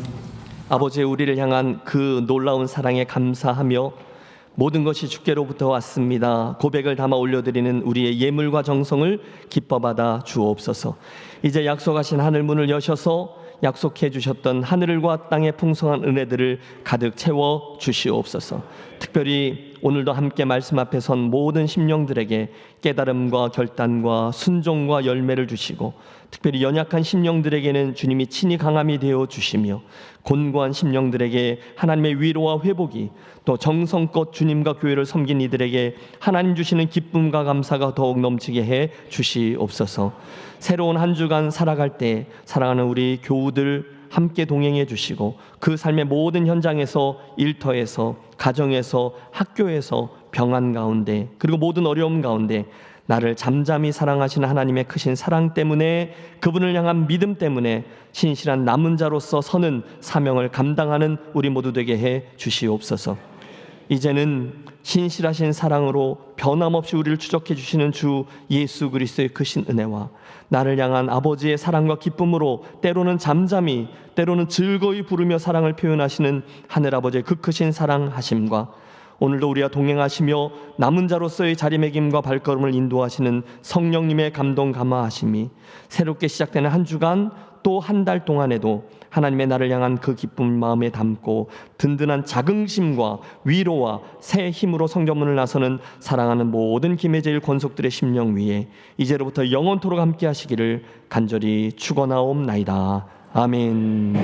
아버지, 우리를 향한 그 놀라운 사랑에 감사하며 모든 것이 주께로부터 왔습니다 고백을 담아 올려드리는 우리의 예물과 정성을 기뻐 받아 주옵소서. 이제 약속하신 하늘 문을 여셔서 약속해 주셨던 하늘과 땅의 풍성한 은혜들을 가득 채워 주시옵소서. 특별히 오늘도 함께 말씀 앞에 선 모든 심령들에게 깨달음과 결단과 순종과 열매를 주시고, 특별히 연약한 심령들에게는 주님이 친히 강함이 되어 주시며, 곤고한 심령들에게 하나님의 위로와 회복이, 또 정성껏 주님과 교회를 섬긴 이들에게 하나님 주시는 기쁨과 감사가 더욱 넘치게 해 주시옵소서. 새로운 한 주간 살아갈 때 사랑하는 우리 교우들 함께 동행해 주시고, 그 삶의 모든 현장에서, 일터에서, 가정에서, 학교에서, 병환 가운데, 그리고 모든 어려움 가운데 나를 잠잠히 사랑하시는 하나님의 크신 사랑 때문에, 그분을 향한 믿음 때문에 신실한 남은 자로서 서는 사명을 감당하는 우리 모두 되게 해 주시옵소서. 이제는 신실하신 사랑으로 변함없이 우리를 추적해 주시는 주 예수 그리스도의 크신 은혜와 나를 향한 아버지의 사랑과 기쁨으로 때로는 잠잠히 때로는 즐거이 부르며 사랑을 표현하시는 하늘아버지의 그 크신 사랑하심과 오늘도 우리와 동행하시며 남은 자로서의 자리매김과 발걸음을 인도하시는 성령님의 감동 감화하심이 새롭게 시작되는 한 주간 또 한 달 동안에도 하나님의 나를 향한 그 기쁨 마음에 담고 든든한 자긍심과 위로와 새 힘으로 성전문을 나서는 사랑하는 모든 김혜제일 권속들의 심령 위에 이제로부터 영원토록 함께 하시기를 간절히 축원하옵나이다. 아멘.